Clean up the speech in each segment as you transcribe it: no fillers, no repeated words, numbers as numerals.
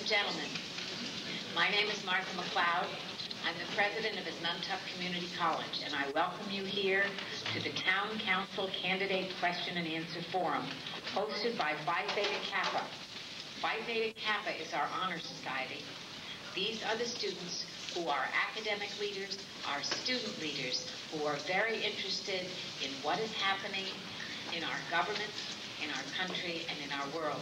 and gentlemen, my name is Martha McLeod. I'm the president of Asnuntuck Community College, and I welcome you here to the Town Council Candidate Question and Answer Forum, hosted by Phi Theta Kappa. Phi Theta Kappa is our honor society. These are the students who are academic leaders, are student leaders, who are very interested in what is happening in our government, in our country, and in our world.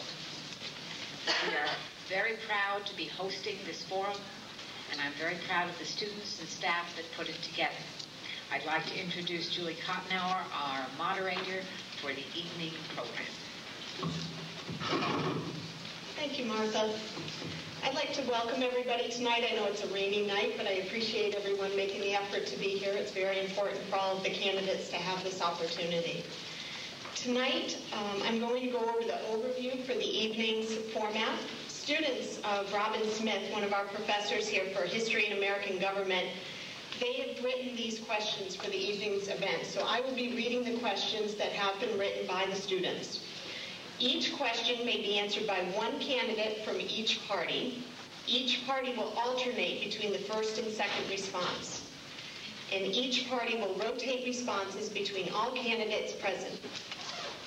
We are very proud to be hosting this forum, and I'm very proud of the students and staff that put it together. I'd like to introduce Julie Cotnoir, our moderator for the evening program. Thank you, Martha. I'd like to welcome everybody tonight. I know it's a rainy night, but I appreciate everyone making the effort to be here. It's very important for all of the candidates to have this opportunity. Tonight, I'm going to go over the overview for the evening's format. Students of Robin Smith, one of our professors here for History and American Government, they have written these questions for the evening's event. So I will be reading the questions that have been written by the students. Each question may be answered by one candidate from each party. Each party will alternate between the first and second response. And each party will rotate responses between all candidates present.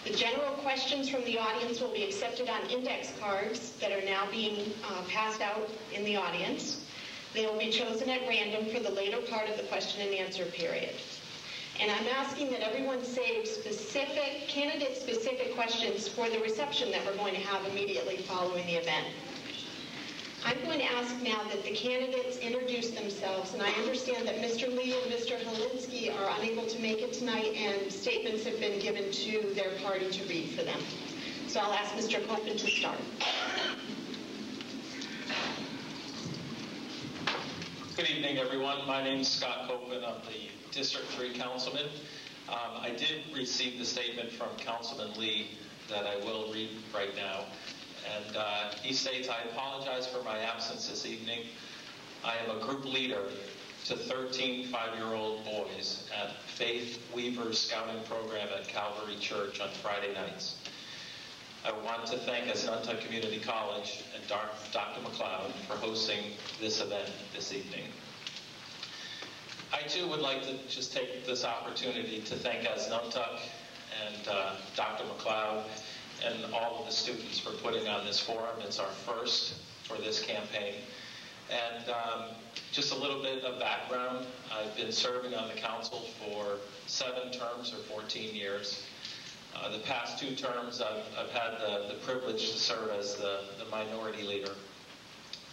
The general questions from the audience will be accepted on index cards that are now being passed out in the audience. They will be chosen at random for the later part of the question and answer period. And I'm asking that everyone save specific, candidate-specific questions for the reception that we're going to have immediately following the event. I'm going to ask now that the candidates introduce themselves, and I understand that Mr. Lee and Mr. Holinsky are unable to make it tonight, and statements have been given to their party to read for them. So I'll ask Mr. Copeland to start. Good evening, everyone. My name is Scott Copeland. I'm the District 3 Councilman. I did receive the statement from Councilman Lee that I will read right now. And he states, I apologize for my absence this evening. I am a group leader to 13 5-year-old boys at Faith Weaver's Scouting Program at Calvary Church on Friday nights. I want to thank Asnuntuck Community College and Dr. McLeod for hosting this event this evening. I too would like to just take this opportunity to thank Asnuntuck and Dr. McLeod and all of the students for putting on this forum. It's our first for this campaign. And just a little bit of background. I've been serving on the council for 7 terms or 14 years. The past 2 terms, I've had the privilege to serve as the minority leader.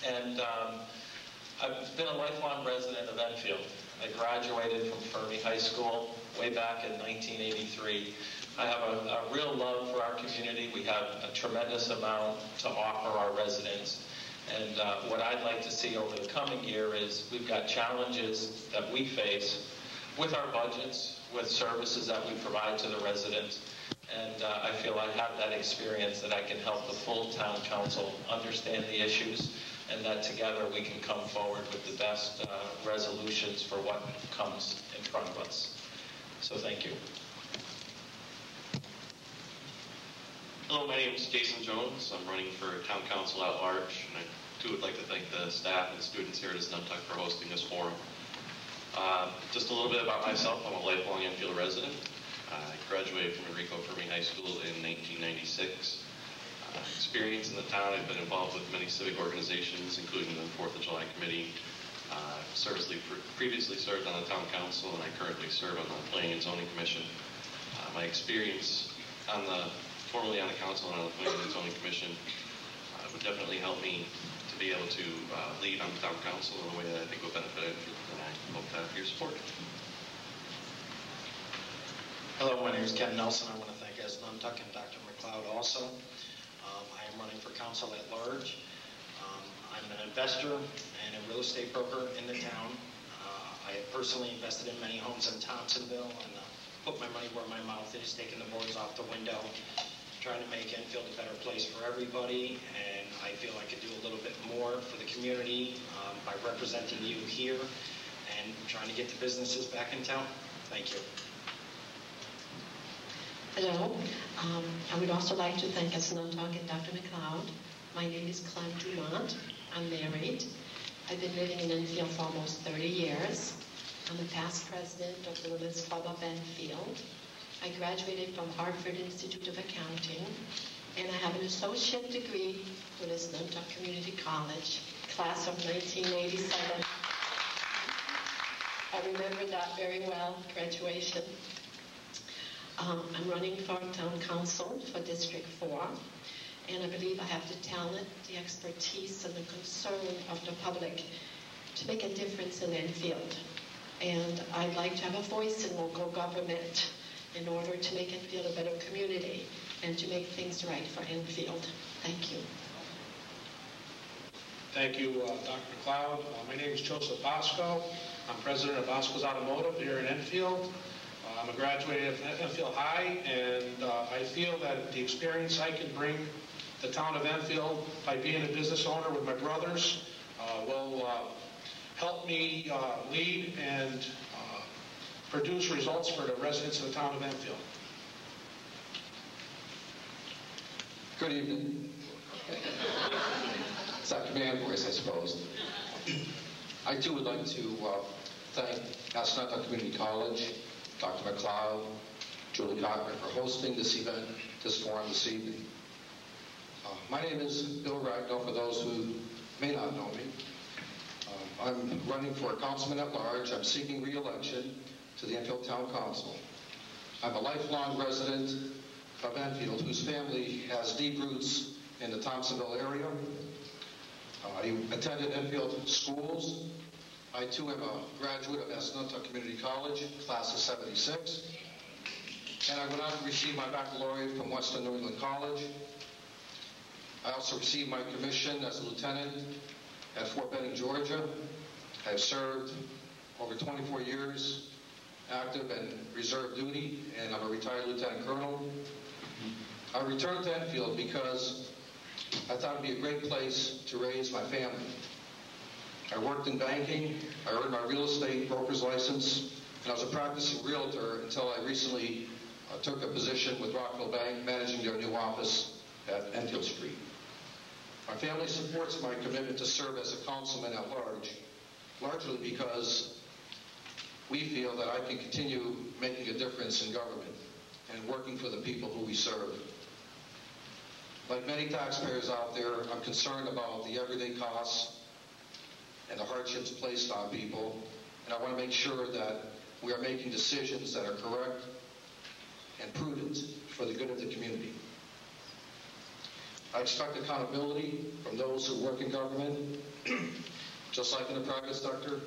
And I've been a lifelong resident of Enfield. I graduated from Fermi High School way back in 1983. I have a real love for our community. We have a tremendous amount to offer our residents. And what I'd like to see over the coming year is we've got challenges that we face with our budgets, with services that we provide to the residents. And I feel I have that experience that I can help the full town council understand the issues, and that together we can come forward with the best resolutions for what comes in front of us. So thank you. Hello, my name is Jason Jones. I'm running for town council at large, and I too would like to thank the staff and students here at Asnuntuck for hosting this forum. Just a little bit about myself. I'm a lifelong Enfield resident. I graduated from Enrico Fermi High School in 1996. Experience in the town, I've been involved with many civic organizations, including the 4th of July Committee. Previously served on the town council, and I currently serve on the Planning and Zoning Commission. My experience formerly on the council and on the Planning and Zoning Commission would definitely help me to be able to lead on the town council in a way that I think will benefit Enfield, and I hope to have your support. Hello, my name is Ken Nelson. I want to thank Asnuntuck and Dr. McLeod also. I am running for council at large. I'm an investor and a real estate broker in the town. I have personally invested in many homes in Thompsonville and put my money where my mouth is, taking the boards off the window, trying to make Enfield a better place for everybody. And I feel I could do a little bit more for the community by representing you here and trying to get the businesses back in town. Thank you. Hello. I would also like to thank Asnuntuck and Dr. McLeod My name is Clem Dumont. I'm married. I've been living in Enfield for almost 30 years. I'm a past president of the Women's Club of Enfield. I graduated from Hartford Institute of Accounting, and I have an associate degree from Nantucket Community College, class of 1987. I remember that very well, graduation. I'm running for town council for District 4, and I believe I have the talent, the expertise, and the concern of the public to make a difference in Enfield. And I'd like to have a voice in local government in order to make Enfield a better community and to make things right for Enfield. Thank you. Thank you, Dr. McLeod. My name is Joseph Bosco. I'm president of Bosco's Automotive here in Enfield. I'm a graduate of Enfield High, and I feel that the experience I can bring the town of Enfield by being a business owner with my brothers will help me lead and produce results for the residents of the town of Enfield. Good evening. It's that command voice, I suppose. I too would like to thank Nantucket Community College, Dr. McLeod, Julie Cotnoir for hosting this event, this forum this evening. My name is Bill Ragnow, for those who may not know me. I'm running for councilman at large. I'm seeking re-election to the Enfield Town Council. I'm a lifelong resident of Enfield whose family has deep roots in the Thompsonville area. I attended Enfield schools. I too am a graduate of Nantucket Community College, class of 76. And I went on to receive my baccalaureate from Western New England College. I also received my commission as a lieutenant at Fort Benning, Georgia. I've served over 24 years active and reserve duty, and I'm a retired lieutenant colonel. I returned to Enfield because I thought it'd be a great place to raise my family. I worked in banking, I earned my real estate broker's license, and I was a practicing realtor until I recently took a position with Rockville Bank, managing their new office at Enfield Street. My family supports my commitment to serve as a councilman at large, largely because we feel that I can continue making a difference in government and working for the people who we serve. Like many taxpayers out there, I'm concerned about the everyday costs and the hardships placed on people, and I want to make sure that we are making decisions that are correct and prudent for the good of the community. I expect accountability from those who work in government, just like in the private sector,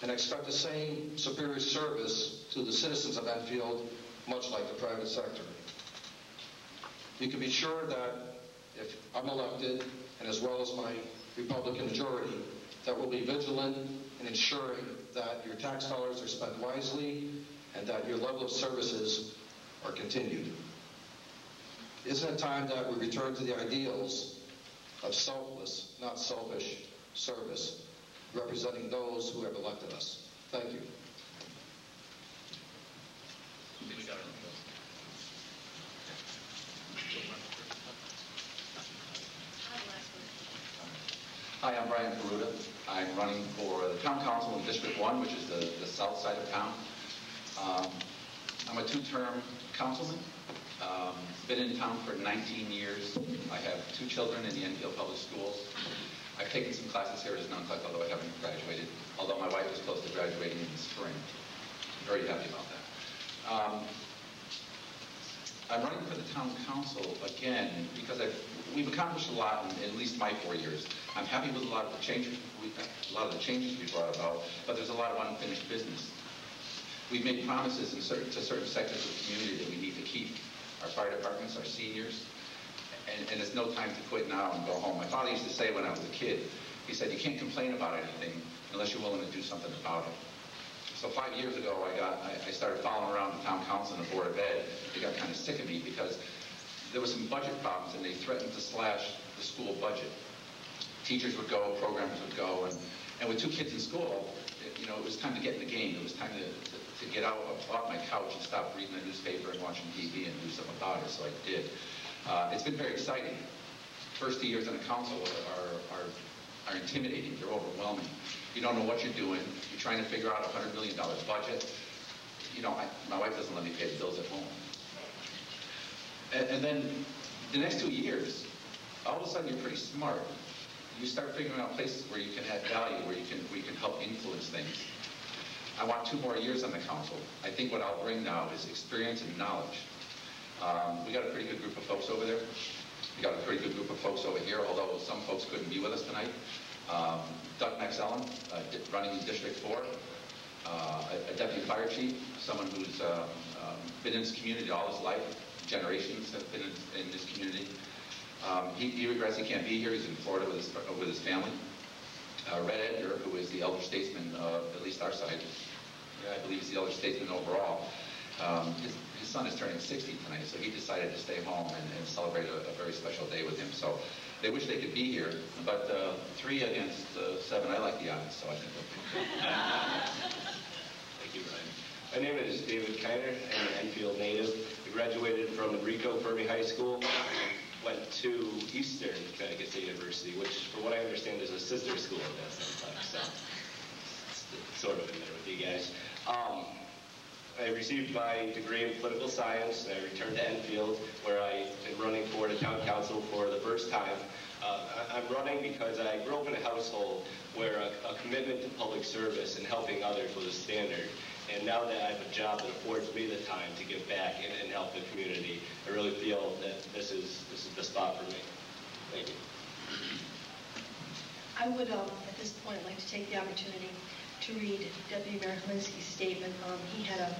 and I expect the same superior service to the citizens of Enfield, much like the private sector. You can be sure that if I'm elected, and as well as my Republican majority, that we'll be vigilant in ensuring that your tax dollars are spent wisely and that your level of services are continued. Isn't it time that we return to the ideals of selfless, not selfish, service, representing those who have elected us? Thank you. Hi, I'm Brian Peruta. I'm running for the Town Council in District 1, which is the south side of town. I'm a two-term councilman. Been in town for 19 years. I have 2 children in the Enfield Public Schools. I've taken some classes here at Nantucket, although I haven't graduated, although my wife is close to graduating in the spring. I'm very happy about that. I'm running for the town council again because we've accomplished a lot in at least my 4 years. I'm happy with a lot of the changes we brought about, but there's a lot of unfinished business. We've made promises to certain sectors of the community that we need to keep. Our fire departments, our seniors, and it's no time to quit now and go home. My father used to say when I was a kid, he said, you can't complain about anything unless you're willing to do something about it. So 5 years ago, I started following around the town council and the board of ed. They got kind of sick of me because there were some budget problems and they threatened to slash the school budget. Teachers would go, programmers would go, and with 2 kids in school, it was time to get in the game. It was time to get out off my couch and stop reading the newspaper and watching TV and do something about it, so I did. It's been very exciting, first 2 years on the council are intimidating. They're overwhelming. You don't know what you're doing. You're trying to figure out a $100 million budget. You know, my wife doesn't let me pay the bills at home. And then the next 2 years, all of a sudden you're pretty smart. You start figuring out places where you can add value, where you can help influence things. I want 2 more years on the council. I think what I'll bring now is experience and knowledge. We got a pretty good group of folks over there. We got a pretty good group of folks over here, although some folks couldn't be with us tonight. Doug McSellen, running in District 4. A deputy fire chief, someone who's been in this community all his life. Generations have been in this community. He regrets he can't be here. He's in Florida with his family. Red Edgar, who is the elder statesman of at least our side. Yeah, I believe he's the elder statesman overall. His son is turning 60 tonight, so he decided to stay home and celebrate a very special day with him. So they wish they could be here, but 3 against 7, I like the odds, so I think they'll be good. Thank you, Brian. My name is David Kiner. I'm an Enfield native. I graduated from Enrico Fermi High School. Went to Eastern Connecticut State University, which, from what I understand, is a sister school at that same time. So it's sort of in there with you guys. I received my degree in political science, and I returned to Enfield, where I am running for the town council for the first time. I'm running because I grew up in a household where a commitment to public service and helping others was a standard. And now that I have a job that affords me the time to give back and help the community, I really feel that this is the spot for me. Thank you. I would, at this point, like to take the opportunity to read Deputy Mayor Helinski's statement. He had a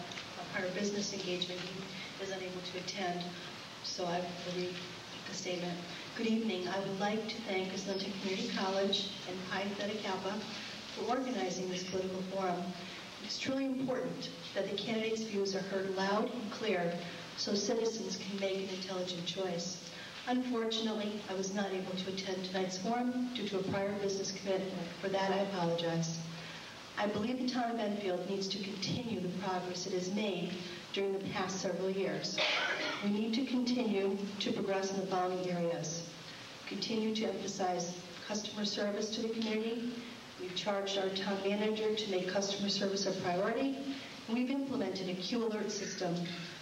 prior business engagement. He is unable to attend, so I will read the statement. Good evening. I would like to thank Islington Community College and Pi Theta Kappa for organizing this political forum. It's truly important that the candidates' views are heard loud and clear so citizens can make an intelligent choice. Unfortunately, I was not able to attend tonight's forum due to a prior business commitment. For that, I apologize. I believe the town of Enfield needs to continue the progress it has made during the past several years. We need to continue to progress in the following areas. Continue to emphasize customer service to the community. We've charged our town manager to make customer service a priority. We've implemented a Q alert system,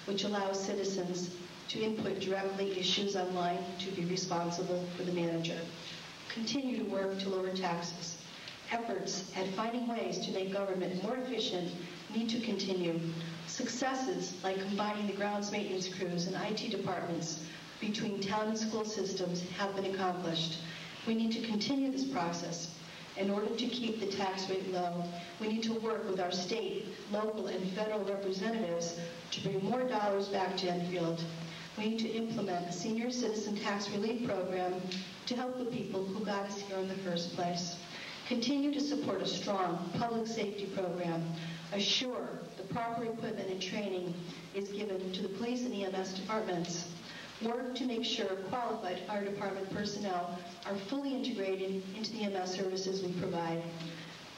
which allows citizens to input directly issues online to be responsible for the manager. Continue to work to lower taxes. Efforts at finding ways to make government more efficient need to continue. Successes like combining the grounds maintenance crews and IT departments between town and school systems have been accomplished. We need to continue this process. In order to keep the tax rate low, we need to work with our state, local, and federal representatives to bring more dollars back to Enfield. We need to implement a senior citizen tax relief program to help the people who got us here in the first place. Continue to support a strong public safety program. Assure the proper equipment and training is given to the police and EMS departments. Work to make sure qualified fire department personnel are fully integrated into the EMS services we provide.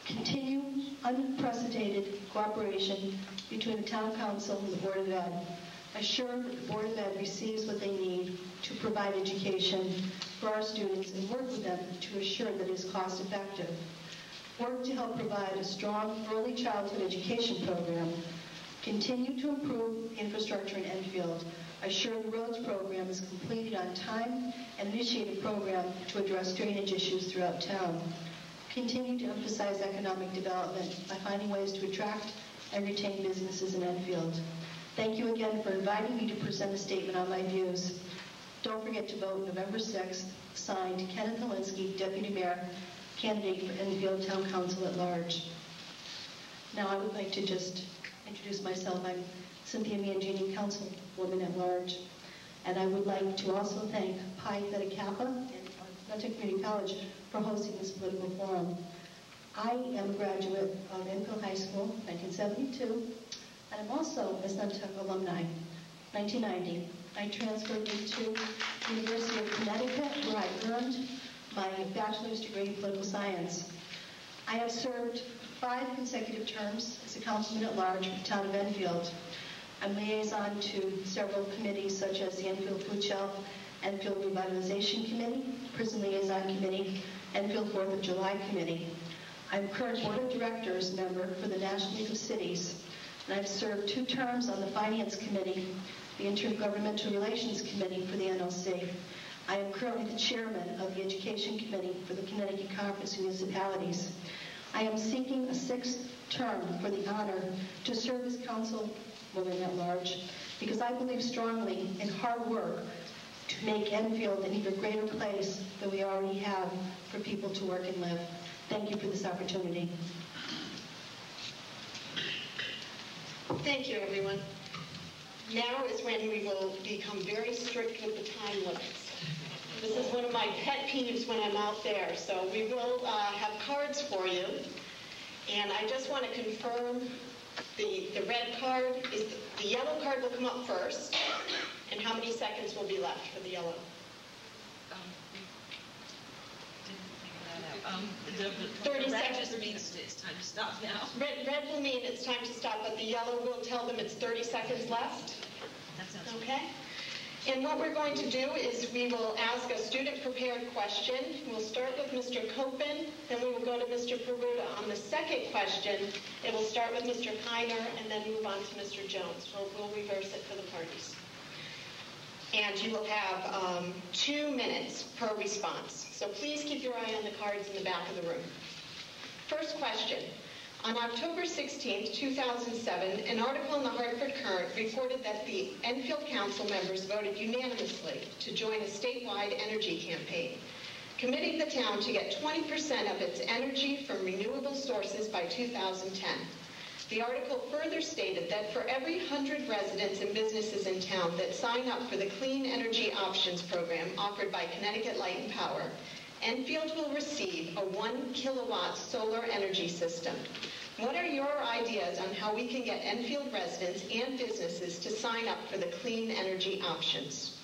Continue unprecedented cooperation between the Town Council and the Board of Ed. Assure that the Board of Ed receives what they need to provide education for our students and work with them to assure that it is cost effective. Work to help provide a strong early childhood education program. Continue to improve infrastructure in Enfield. Assure the roads program is completed on time and initiate a program to address drainage issues throughout town. Continue to emphasize economic development by finding ways to attract and retain businesses in Enfield. Thank you again for inviting me to present a statement on my views. Don't forget to vote November 6th. Signed, Kenneth Helinski, Deputy Mayor, candidate for Enfield Town Council at Large. Now I would like to just introduce myself. I'm Cynthia Mangini, Councilwoman at Large. And I would like to also thank Pi Theta Kappa and Enfield Community College for hosting this political forum. I am a graduate of Enfield High School, 1972, and I'm also a Nantucket alumni, 1990. I transferred into the University of Connecticut, where I earned my bachelor's degree in political science. I have served 5 consecutive terms as a councilman at large for the town of Enfield. I'm liaison to several committees such as the Enfield Food Shelf Enfield Revitalization Committee, Prison Liaison Committee, Enfield 4th of July Committee. I'm current Board of Directors member for the National League of Cities, and I've served 2 terms on the Finance Committee, the Intergovernmental Relations Committee for the NLC. I am currently the chairman of the Education Committee for the Connecticut Conference of Municipalities. I am seeking a 6th term for the honor to serve as councilwoman at large because I believe strongly in hard work to make Enfield an even greater place than we already have for people to work and live. Thank you for this opportunity. Thank you, everyone. Now is when we will become very strict with the time limits. This is one of my pet peeves when I'm out there. So we will have cards for you. And I just want to confirm the red card is the yellow card will come up first. And how many seconds will be left for the yellow? The 30 red seconds. just means it's time to stop now. Red will mean it's time to stop, but the yellow will tell them it's 30 seconds left. That sounds Okay? And what we're going to do is we will ask a student-prepared question. We'll start with Mr. Copen, then we will go to Mr. Peruta. On the second question, it will start with Mr. Kiner and then move on to Mr. Jones. We'll reverse it for the parties. And you will have 2 minutes per response. So please keep your eye on the cards in the back of the room. First question. On October 16, 2007, an article in the Hartford Courant reported that the Enfield Council members voted unanimously to join a statewide energy campaign, committing the town to get 20% of its energy from renewable sources by 2010. The article further stated that for every 100 residents and businesses in town that sign up for the Clean Energy Options program offered by Connecticut Light and Power, Enfield will receive a 1 kilowatt solar energy system. What are your ideas on how we can get Enfield residents and businesses to sign up for the Clean Energy Options?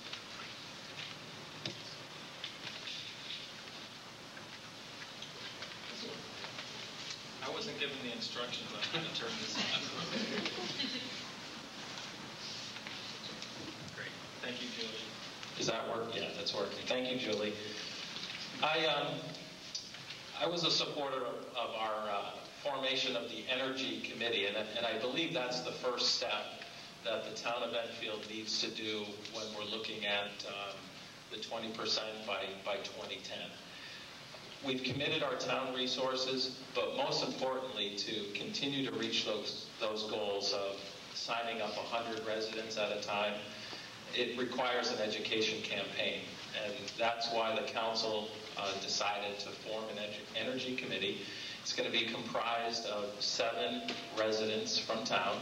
I wasn't given the instructions on how to turn this on. Great. Thank you, Julie. Does that work? Yeah, that's working. Thank you, Julie. I was a supporter of our formation of the Energy Committee, and I believe that's the first step that the town of Enfield needs to do when we're looking at the 20% by 2010. We've committed our town resources, but most importantly, to continue to reach those goals of signing up 100 residents at a time, it requires an education campaign. And that's why the council decided to form an energy committee. It's going to be comprised of 7 residents from town.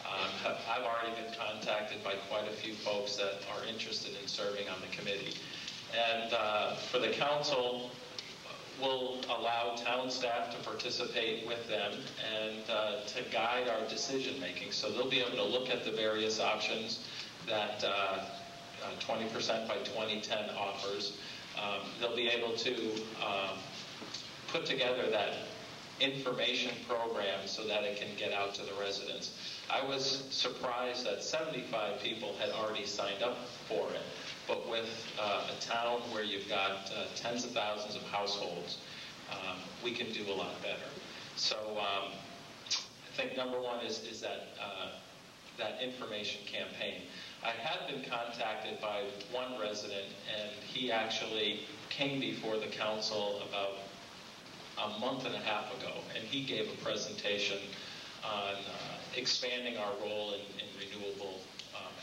I've already been contacted by quite a few folks that are interested in serving on the committee. And for the council, we'll allow town staff to participate with them and to guide our decision making. So they'll be able to look at the various options that 20% by 2010 offers. They'll be able to put together that information program so that it can get out to the residents. I was surprised that 75 people had already signed up for it, but with a town where you've got tens of thousands of households, we can do a lot better. So I think number one is that information campaign. I had been contacted by one resident, and he actually came before the council about a month and a half ago, and he gave a presentation on expanding our role in renewable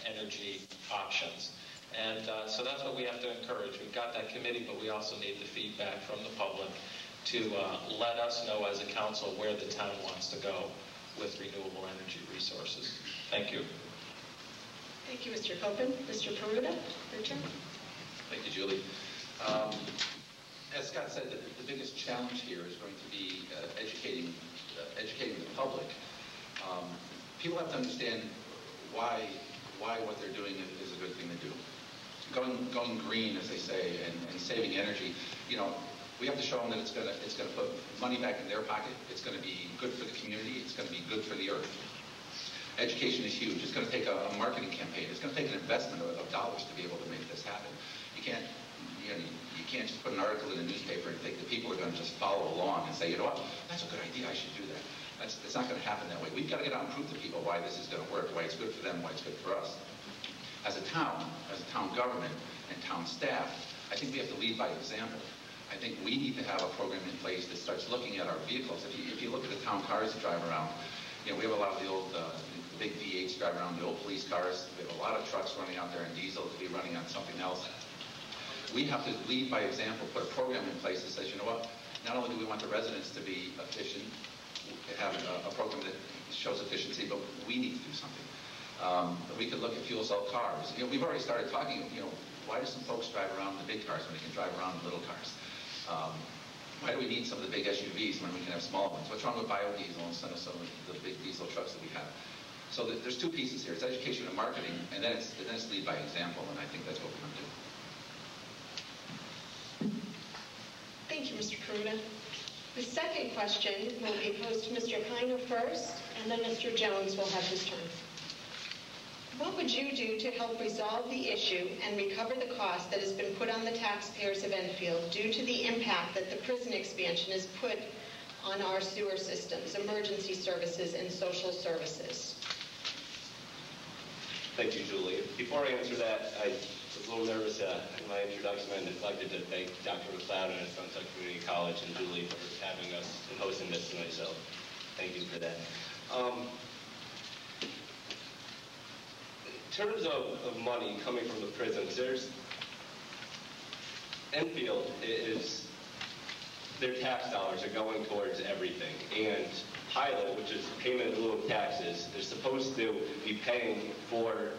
energy options. And so that's what we have to encourage. We've got that committee, but we also need the feedback from the public to let us know as a council where the town wants to go with renewable energy resources. Thank you. Thank you, Mr. Copen. Mr. Peruta, your turn. Thank you, Julie. As Scott said, the biggest challenge here is going to be educating the public. People have to understand why what they're doing is a good thing to do. Going green, as they say, and saving energy. You know, we have to show them that it's going to put money back in their pocket. It's going to be good for the community. It's going to be good for the earth. Education is huge. It's going to take a marketing campaign. It's going to take an investment of dollars to be able to make this happen. You can't, you can't just put an article in a newspaper and think that people are going to just follow along and say, you know what, that's a good idea, I should do that. It's not going to happen that way. We've got to get out and prove to people why this is going to work, why it's good for them, why it's good for us. As a town government and town staff, I think we have to lead by example. I think we need to have a program in place that starts looking at our vehicles. If you look at the town cars that drive around, we have a lot of the old big V8s driving around, the old police cars. We have a lot of trucks running out there, and diesel to be running on something else. We have to lead by example, put a program in place that says, you know what, not only do we want the residents to be efficient, have a program that shows efficiency, but we need to do something. We could look at fuel cell cars. We've already started talking, why do some folks drive around in the big cars when they can drive around in little cars? Why do we need some of the big SUVs when we can have small ones? What's wrong with biodiesel instead of some of the big diesel trucks that we have? So there's two pieces here. It's education and marketing, and then it's lead by example, and I think that's what we're going to do. Thank you, Mr. Karuta. The second question will be posed to Mr. Kiner first, and then Mr. Jones will have his turn. What would you do to help resolve the issue and recover the cost that has been put on the taxpayers of Enfield due to the impact that the prison expansion has put on our sewer systems, emergency services, and social services? Thank you, Julie. Before I answer that, I was a little nervous in my introduction. I neglected to thank Dr. McLeod and his Nantucket Community College and Julie for having us and hosting this tonight, so thank you for that. In terms of money coming from the prisons, Enfield is, their tax dollars are going towards everything. And Pilot, which is payment in lieu of taxes, is supposed to be paying for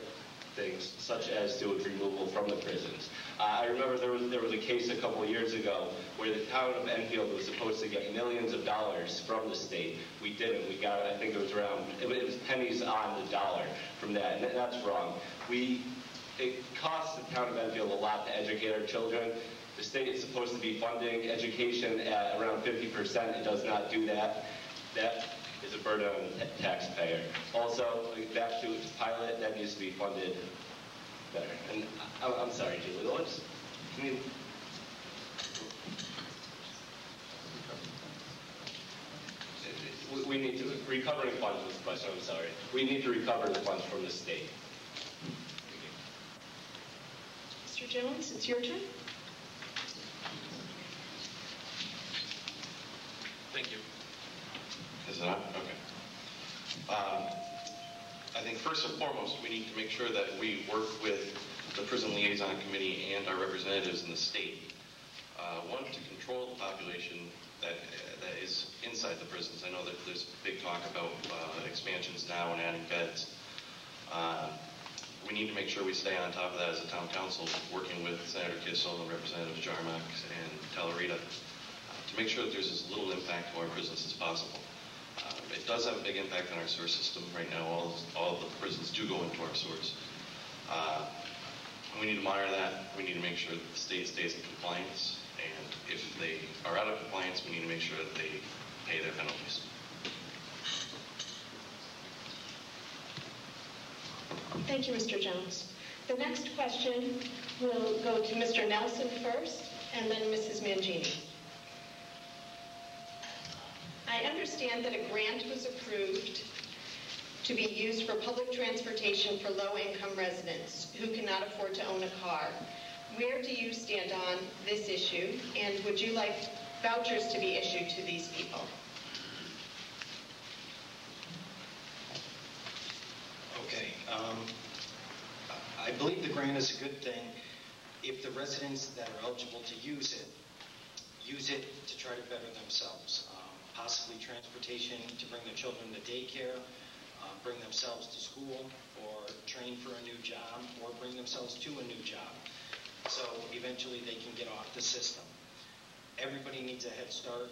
things such as sewage removal from the prisons. I remember there was a case a couple of years ago where the town of Enfield was supposed to get millions of dollars from the state. We didn't. We got, I think it was pennies on the dollar from that, and that's wrong. It costs the town of Enfield a lot to educate our children. The state is supposed to be funding education at around 50%. It does not do that. That is a burden on the taxpayer. Also, back to Pilot, that needs to be funded better. And I'm sorry, Julie, we need to, recovering funds was the question, I'm sorry. We need to recover the funds from the state. Mr. Jones, it's your turn. Thank you. Is it on? Okay. I think first and foremost, we need to make sure that we work with the Prison Liaison Committee and our representatives in the state. One, to control the population that is inside the prisons. I know that there's big talk about expansions now and adding beds. We need to make sure we stay on top of that as a town council, working with Senator Kissel and Representatives Jarmak and Talarita to make sure that there's as little impact to our prisons as possible. It does have a big impact on our sewer system right now. All of the prisons do go into our sewers. We need to monitor that. We need to make sure that the state stays in compliance. And if they are out of compliance, we need to make sure that they pay their penalties. Thank you, Mr. Jones. The next question will go to Mr. Nelson first, and then Mrs. Mangini. I understand that a grant was approved to be used for public transportation for low-income residents who cannot afford to own a car. Where do you stand on this issue, and would you like vouchers to be issued to these people? Okay. I believe the grant is a good thing if the residents that are eligible to use it to try to better themselves. Possibly transportation to bring their children to daycare, bring themselves to school, or train for a new job, or bring themselves to a new job. So eventually they can get off the system. Everybody needs a head start.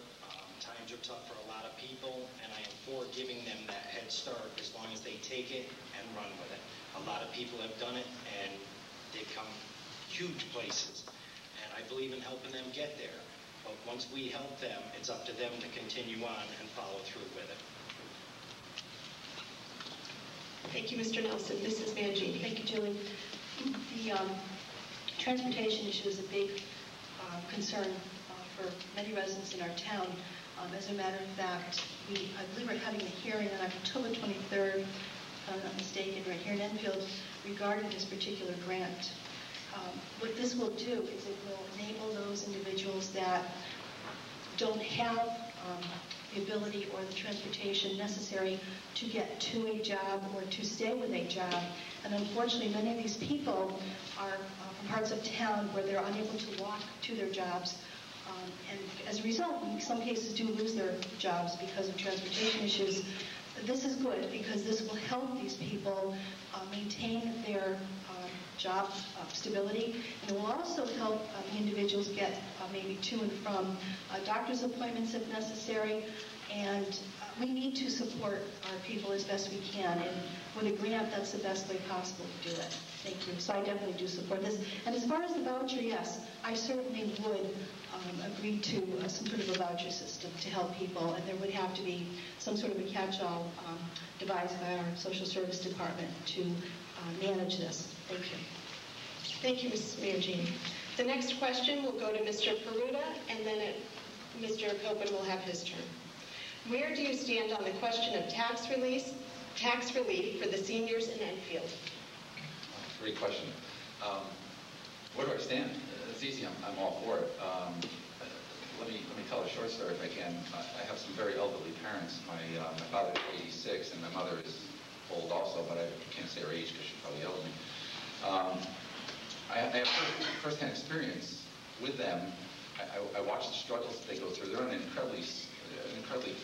Times are tough for a lot of people, and I am for giving them that head start as long as they take it and run with it. A lot of people have done it, and they've come huge places, and I believe in helping them get there. But once we help them, it's up to them to continue on and follow through with it. Thank you, Mr. Nelson. Mrs. Mangini. Thank you, Julie. The transportation issue is a big concern for many residents in our town. As a matter of fact, I believe we're having a hearing on October 23rd, if I'm not mistaken, right here in Enfield, regarding this particular grant. What this will do is it will enable those individuals that don't have the ability or the transportation necessary to get to a job or to stay with a job. And unfortunately, many of these people are from parts of town where they're unable to walk to their jobs. And as a result, in some cases do lose their jobs because of transportation issues. This is good because this will help these people maintain their job stability, and it will also help the individuals get maybe to and from doctor's appointments if necessary. And we need to support our people as best we can, and with a grant, that's the best way possible to do it. Thank you. So I definitely do support this. And as far as the voucher, yes, I certainly would agree to some sort of a voucher system to help people, and there would have to be some sort of a catch-all devised by our social service department to manage this. Thank you. Thank you, Mrs. Mangini. The next question will go to Mr. Peruta, and then Mr. Copen will have his turn. Where do you stand on the question of tax relief for the seniors in Enfield? Great question. Where do I stand? It's easy. I'm all for it. Let me tell a short story if I can. I have some very elderly parents. My father is 86, and my mother is old also, but I can't say her age because she's probably older than me. I have first-hand experience with them. I watch the struggles that they go through. They're on an incredibly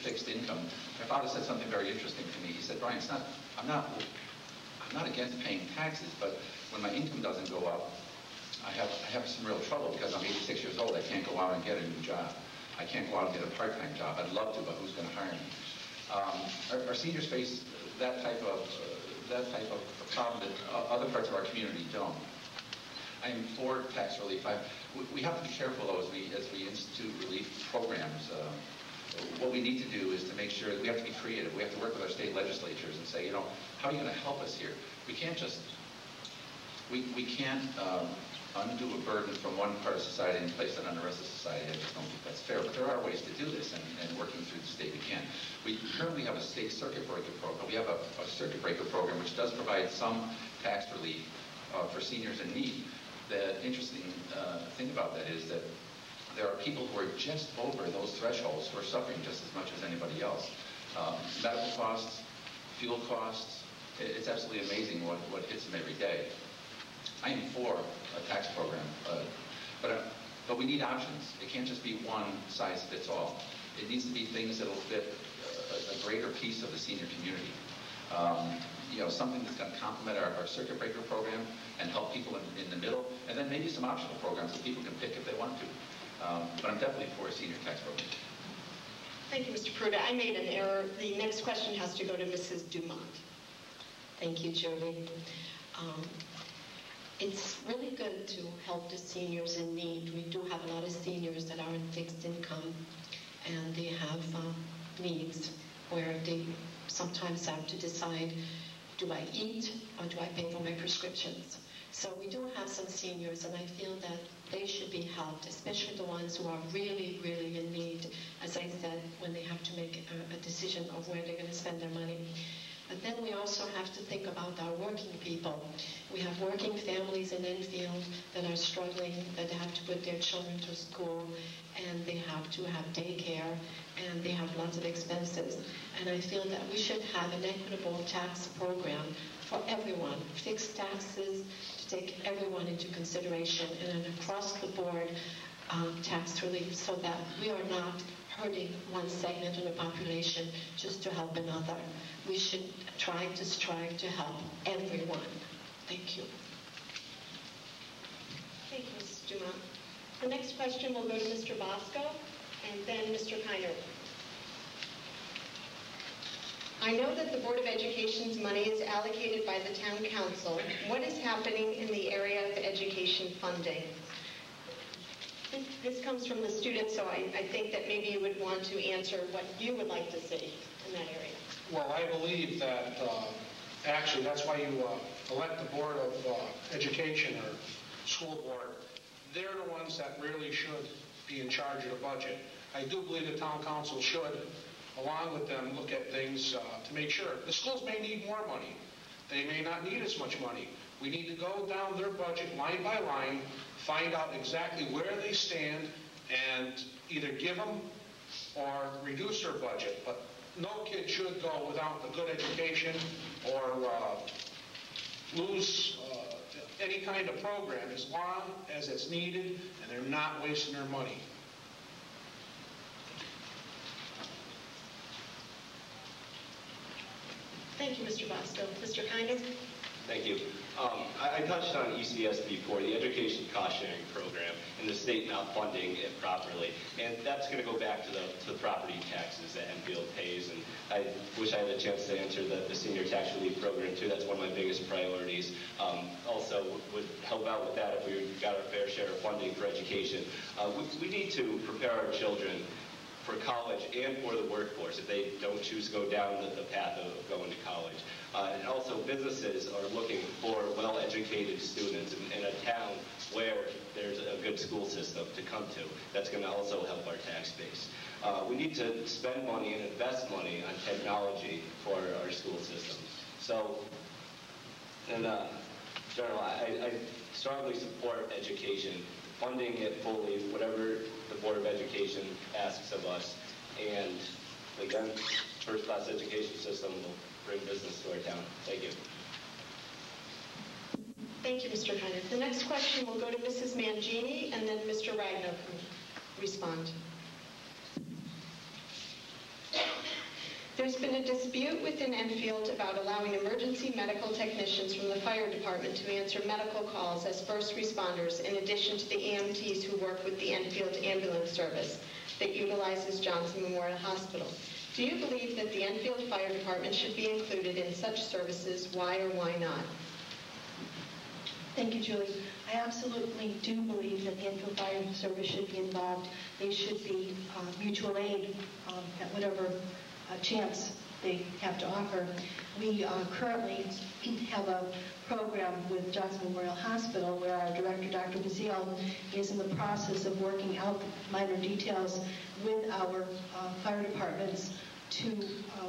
fixed income. My father said something very interesting to me. He said, "Brian, I'm not against paying taxes, but when my income doesn't go up, I have some real trouble because I'm 86 years old. I can't go out and get a new job. I can't go out and get a part-time job. I'd love to, but who's going to hire me?" Our seniors face that type of problem that other parts of our community don't. I am for tax relief. We have to be careful, though, as we institute relief programs. What we need to do is to make sure that we have to be creative. We have to work with our state legislatures and say, how are you going to help us here? We can't just, we can't undo a burden from one part of society and place it on the rest of society. I just don't think that's fair. But there are ways to do this, and working through the state we can. We currently have a state circuit breaker program. We have a circuit breaker program which does provide some tax relief for seniors in need. The interesting thing about that is that there are people who are just over those thresholds who are suffering just as much as anybody else. Medical costs, fuel costs, it's absolutely amazing what hits them every day. I am for a tax program, but we need options. It can't just be one size fits all. It needs to be things that will fit a greater piece of the senior community. Something that's going to complement our circuit breaker program and help people in the middle, and then maybe some optional programs that people can pick if they want to. But I'm definitely for a senior tax program. Thank you, Mr. Peruta. I made an error. The next question has to go to Mrs. Dumont. Thank you, Julie. It's really good to help the seniors in need. We do have a lot of seniors that are on fixed income, and they have needs where they sometimes have to decide, do I eat or do I pay for my prescriptions? So we do have some seniors, and I feel that they should be helped, especially the ones who are really, really in need, as I said, when they have to make a decision of where they're going to spend their money. But then we also have to think about our working people. We have working families in Enfield that are struggling, that have to put their children to school, and they have to have daycare, and they have lots of expenses. And I feel that we should have an equitable tax program for everyone, fixed taxes to take everyone into consideration, and an across-the-board tax relief so that we are not hurting one segment of the population just to help another. We should try to strive to help everyone. Thank you. Thank you, Ms. Dumont. The next question will go to Mr. Bosco and then Mr. Kiner. I know that the Board of Education's money is allocated by the Town Council. What is happening in the area of education funding? This comes from the students, so I think that maybe you would want to answer what you would like to see in that area. Well, I believe that actually that's why you elect the Board of Education or school board. They're the ones that really should be in charge of the budget. I do believe the town council should, along with them, look at things to make sure. The schools may need more money. They may not need as much money. We need to go down their budget line by line, find out exactly where they stand, and either give them or reduce their budget. But no kid should go without a good education or lose any kind of program as long as it's needed and they're not wasting their money. Thank you, Mr. Bosco. Mr. Kiner? Thank you. I touched on ECS before, the Education Cost Sharing Program, and the state not funding it properly. And that's going to go back to the property taxes that Enfield pays. And I wish I had a chance to answer the senior tax relief program too. That's one of my biggest priorities. Also would help out with that if we got our fair share of funding for education. We need to prepare our children for college and for the workforce if they don't choose to go down the path of going to college. And also businesses are looking for well-educated students in a town where there's a good school system to come to. That's going to also help our tax base. We need to spend money and invest money on technology for our school system. So, in general, I strongly support education, funding it fully, whatever the Board of Education asks of us. And again, first-class education system will bring business to our town. Thank you. Thank you, Mr. Kiner. The next question will go to Mrs. Mangini, and then Mr. Ragnar can respond. There's been a dispute within Enfield about allowing emergency medical technicians from the fire department to answer medical calls as first responders in addition to the EMTs who work with the Enfield ambulance service that utilizes Johnson Memorial Hospital. Do you believe that the Enfield Fire Department should be included in such services? Why or why not? Thank you, Julie. I absolutely do believe that the Enfield Fire Service should be involved. They should be mutual aid at whatever chance they have to offer. We currently have a program with Johnson Memorial Hospital where our director, Dr. Bazile, is in the process of working out the minor details with our fire departments to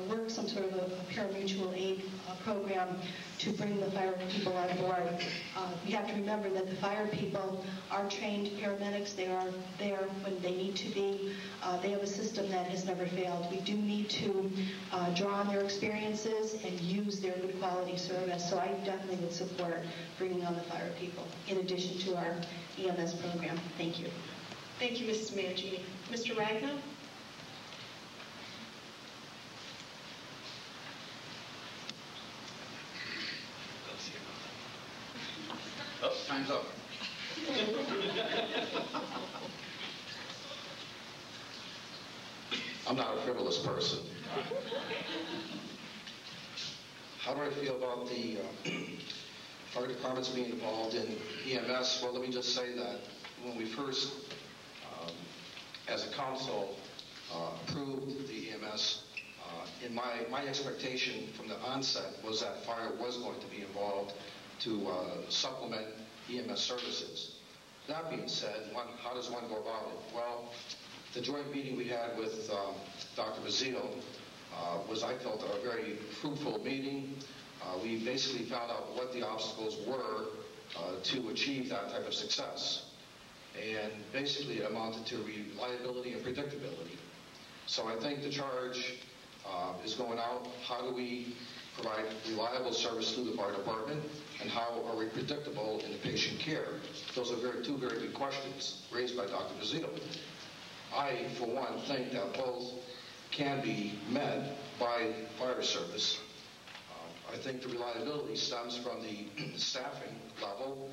work some sort of a pari-mutual aid program to bring the fire people on board. We have to remember that the fire people are trained paramedics. They are there when they need to be. They have a system that has never failed. We do need to draw on their experiences and use their good quality service. So I definitely would support bringing on the fire people in addition to our EMS program. Thank you. Thank you, Mrs. Mangini. Mr. Ragnar? Oh, time's up. I'm not a frivolous person. How do I feel about the fire departments being involved in EMS? Well, let me just say that when we first, as a council, approved the EMS, in my expectation from the onset was that fire was going to be involved to supplement EMS services. That being said, how does one go about it? Well, the joint meeting we had with Dr. Bazile was, I felt, a very fruitful meeting. We basically found out what the obstacles were to achieve that type of success. And basically it amounted to reliability and predictability. So I think the charge is going out. How do we provide reliable service through the fire department, and how are we predictable in the patient care? Those are two very good questions raised by Dr. Bazile. I, for one, think that both can be met by fire service. I think the reliability stems from the staffing level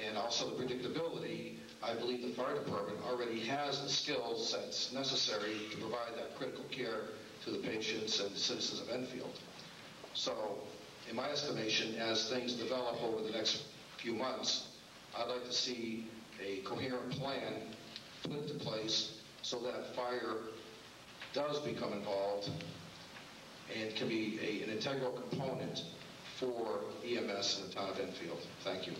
and also the predictability. I believe the fire department already has the skill sets necessary to provide that critical care to the patients and the citizens of Enfield. So, in my estimation, as things develop over the next few months, I'd like to see a coherent plan put into place so that fire does become involved and can be an integral component for EMS in the town of Enfield. Thank you.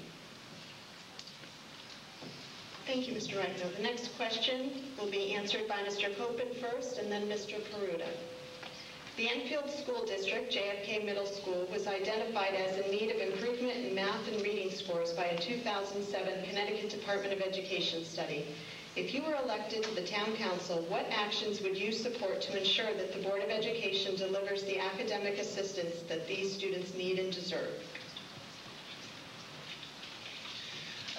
Thank you, Mr. Reichner. The next question will be answered by Mr. Copen first and then Mr. Peruta. The Enfield School District, JFK Middle School, was identified as in need of improvement in math and reading scores by a 2007 Connecticut Department of Education study. If you were elected to the Town Council, what actions would you support to ensure that the Board of Education delivers the academic assistance that these students need and deserve?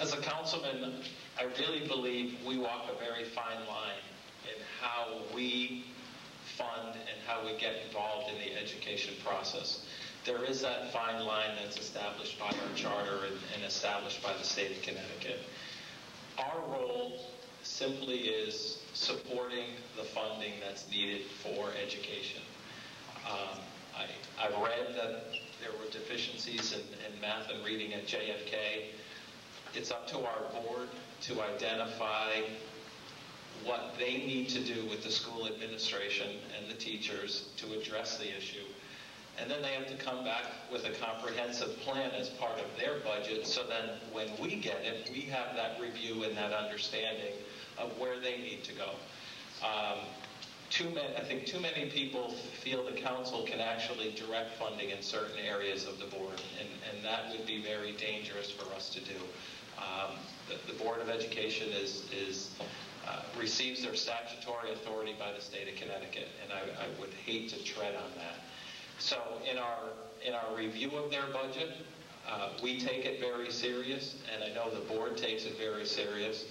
As a councilman, I really believe we walk a very fine line in how we fund and how we get involved in the education process. There is that fine line that's established by our charter and established by the state of Connecticut. Our role simply is supporting the funding that's needed for education. I've read that there were deficiencies in math and reading at JFK. It's up to our board to identify what they need to do with the school administration and the teachers to address the issue. And then they have to come back with a comprehensive plan as part of their budget, so then when we get it, we have that review and that understanding of where they need to go. I think too many people feel the council can actually direct funding in certain areas of the board, and that would be very dangerous for us to do. The Board of Education receives their statutory authority by the state of Connecticut, and I would hate to tread on that. So in our review of their budget, we take it very serious, and I know the board takes it very serious.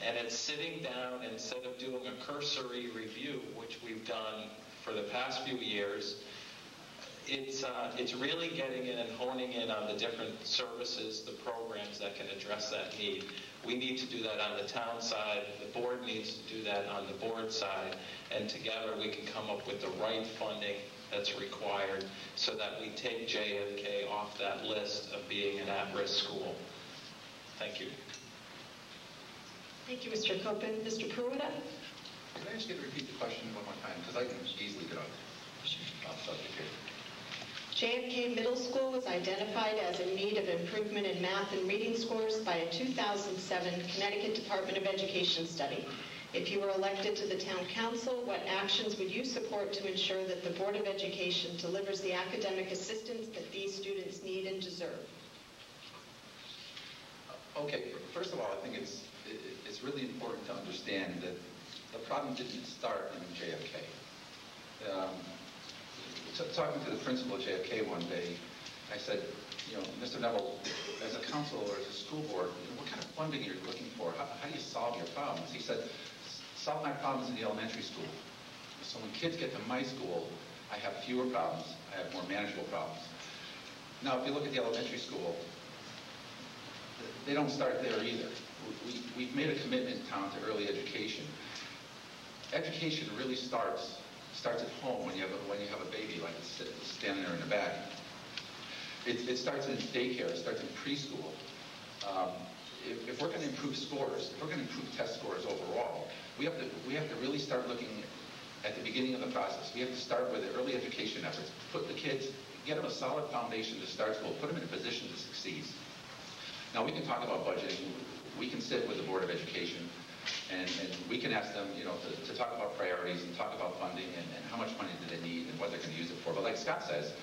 And it's sitting down, instead of doing a cursory review, which we've done for the past few years, it's really getting in and honing in on the different services, the programs that can address that need. We need to do that on the town side. The board needs to do that on the board side. And together we can come up with the right funding that's required so that we take JFK off that list of being an at-risk school. Thank you. Thank you, Mr. Copen. Mr. Peruta? Can I ask you to repeat the question one more time? Because I can easily get off subject here. JFK Middle School was identified as in need of improvement in math and reading scores by a 2007 Connecticut Department of Education study. If you were elected to the Town Council, what actions would you support to ensure that the Board of Education delivers the academic assistance that these students need and deserve? Okay, first of all, I think it's really important to understand that the problem didn't start in JFK. Talking to the principal of JFK one day, I said, Mr. Neville, as a council or as a school board, what kind of funding are you looking for? How do you solve your problems? He said, solve my problems in the elementary school. So when kids get to my school, I have fewer problems. I have more manageable problems. Now, if you look at the elementary school, they don't start there either. We've made a commitment in town to early education. Education really starts at home when you have a baby, like it's standing there in the back. It starts in daycare. It starts in preschool. If we're going to improve scores, if we're going to improve test scores overall, we have to really start looking at the beginning of the process. We have to start with the early education efforts. Put the kids, get them a solid foundation to start school. Put them in a position to succeed. Now, we can talk about budgeting. We can sit with the Board of Education, and we can ask them, to talk about priorities and talk about funding and how much money do they need and what they're going to use it for. But like Scott says,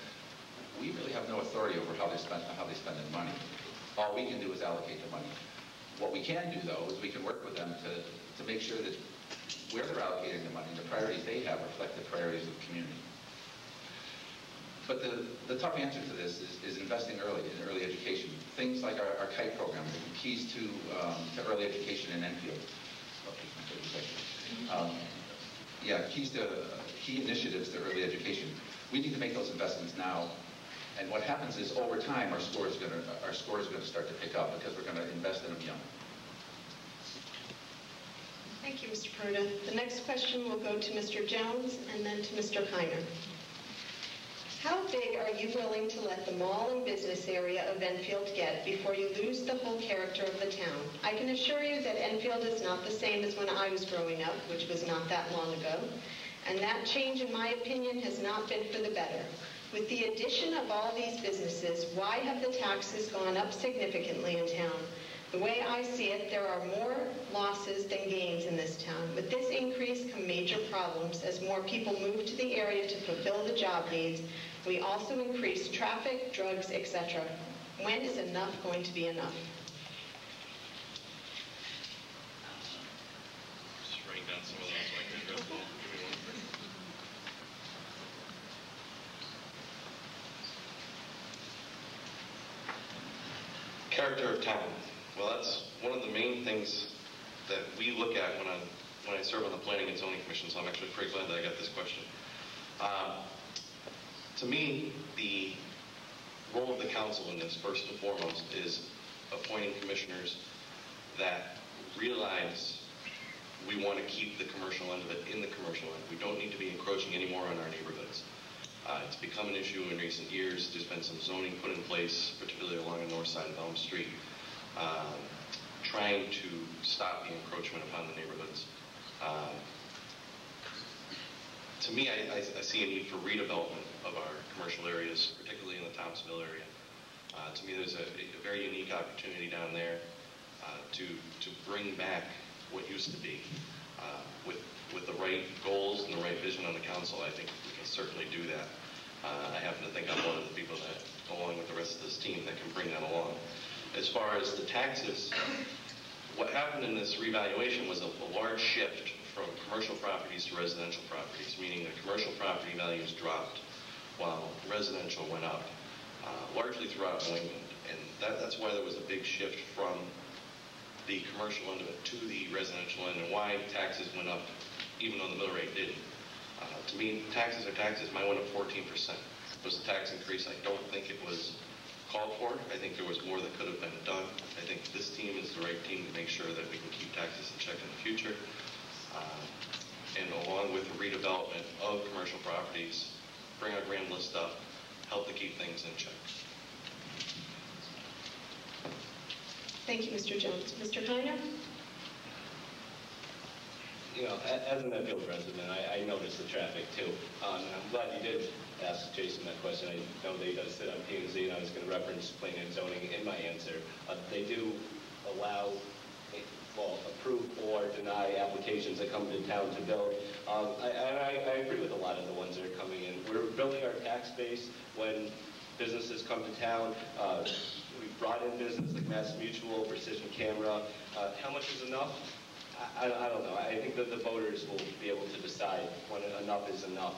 we really have no authority over how they spend the money. All we can do is allocate the money. What we can do, though, is we can work with them to make sure that where they're allocating the money, the priorities they have reflect the priorities of the community. But the tough answer to this is investing early in early education. Things like our KITE program, the keys to early education in Enfield. Key initiatives to early education. We need to make those investments now. And what happens is, over time, our score is going to start to pick up because we're going to invest in them young. Thank you, Mr. Peruta. The next question will go to Mr. Jones and then to Mr. Kiner. How big are you willing to let the mall and business area of Enfield get before you lose the whole character of the town? I can assure you that Enfield is not the same as when I was growing up, which was not that long ago. And that change, in my opinion, has not been for the better. With the addition of all these businesses, why have the taxes gone up significantly in town? The way I see it, there are more losses than gains in this town. With this increase come major problems as more people move to the area to fulfill the job needs. We also increase traffic, drugs, etc. When is enough going to be enough? Just writing down some of those so I can address them. Give me one second. Character of town. Well, that's one of the main things that we look at when I serve on the Planning and Zoning Commission, so I'm actually pretty glad that I got this question. To me, the role of the council in this, first and foremost, is appointing commissioners that realize we want to keep the commercial end of it in the commercial end. We don't need to be encroaching anymore on our neighborhoods. It's become an issue in recent years. There's been some zoning put in place, particularly along the north side of Elm Street, trying to stop the encroachment upon the neighborhoods. To me, I see a need for redevelopment of our commercial areas, particularly in the Thompsonville area. To me, there's a very unique opportunity down there to bring back what used to be. With the right goals and the right vision on the council, I think we can certainly do that. I happen to think I'm one of the people that, along with the rest of this team, that can bring that along. As far as the taxes, what happened in this revaluation was a large shift from commercial properties to residential properties, meaning that commercial property values dropped while residential went up, largely throughout New England. And that's why there was a big shift from the commercial end of it to the residential end, and why taxes went up even though the mill rate didn't. To me, taxes are taxes. Mine went up 14%. It was a tax increase. I don't think it was called for. I think there was more that could have been done. I think this team is the right team to make sure that we can keep taxes in check in the future. And along with the redevelopment of commercial properties, bring our grand list up, help to keep things in check. Thank you, Mr. Jones. Mr. Heiner? You know, as an Enfield resident, I noticed the traffic too. And I'm glad you did ask Jason that question. I know that he does sit on P&Z, and I was going to reference planning and zoning in my answer. They do allow, well, approve or deny applications that come to town to build. I agree with a lot of the ones that are coming in. We're building our tax base when businesses come to town. We've brought in business like Mass Mutual, Precision Camera. How much is enough? I don't know. I think that the voters will be able to decide when enough is enough.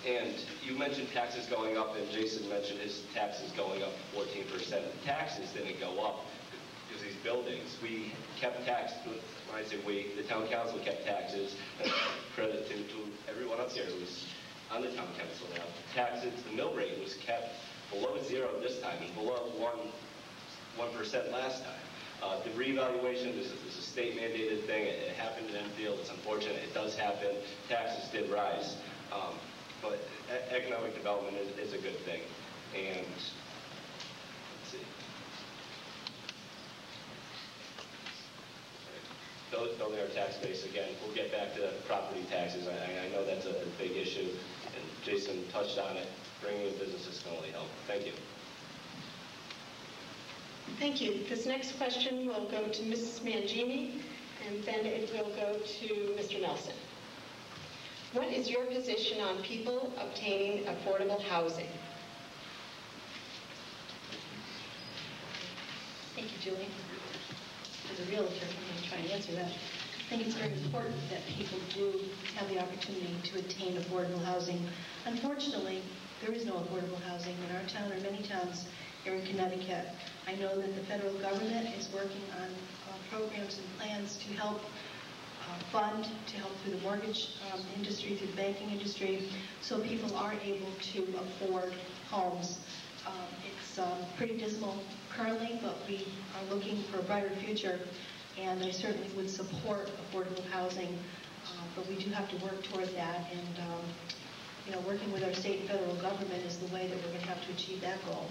And you mentioned taxes going up, and Jason mentioned his taxes going up 14%. The taxes didn't go up because these buildings, we kept taxes. When I say we, the town council kept taxes. Credit to everyone up there who's on the town council now. Taxes, the mill rate was kept below 0 this time and below 1% last time. The revaluation is a state mandated thing. It happened in Enfield. It's unfortunate. It does happen. Taxes did rise. But economic development is a good thing. And let's see. Building our tax base again. We'll get back to property taxes. I know that's a big issue, and Jason touched on it. Bringing in businesses can only help. Thank you. Thank you. This next question will go to Mrs. Mangini, and then it will go to Mr. Nelson. What is your position on people obtaining affordable housing? Thank you, Julie. As a realtor, I'm going to try and answer that. I think it's very important that people do have the opportunity to attain affordable housing. Unfortunately, there is no affordable housing in our town or many towns here in Connecticut. I know that the federal government is working on programs and plans to help fund, to help through the mortgage industry, through the banking industry, so people are able to afford homes. It's pretty dismal currently, but we are looking for a brighter future, and I certainly would support affordable housing, but we do have to work toward that, and working with our state and federal government is the way that we're going to have to achieve that goal.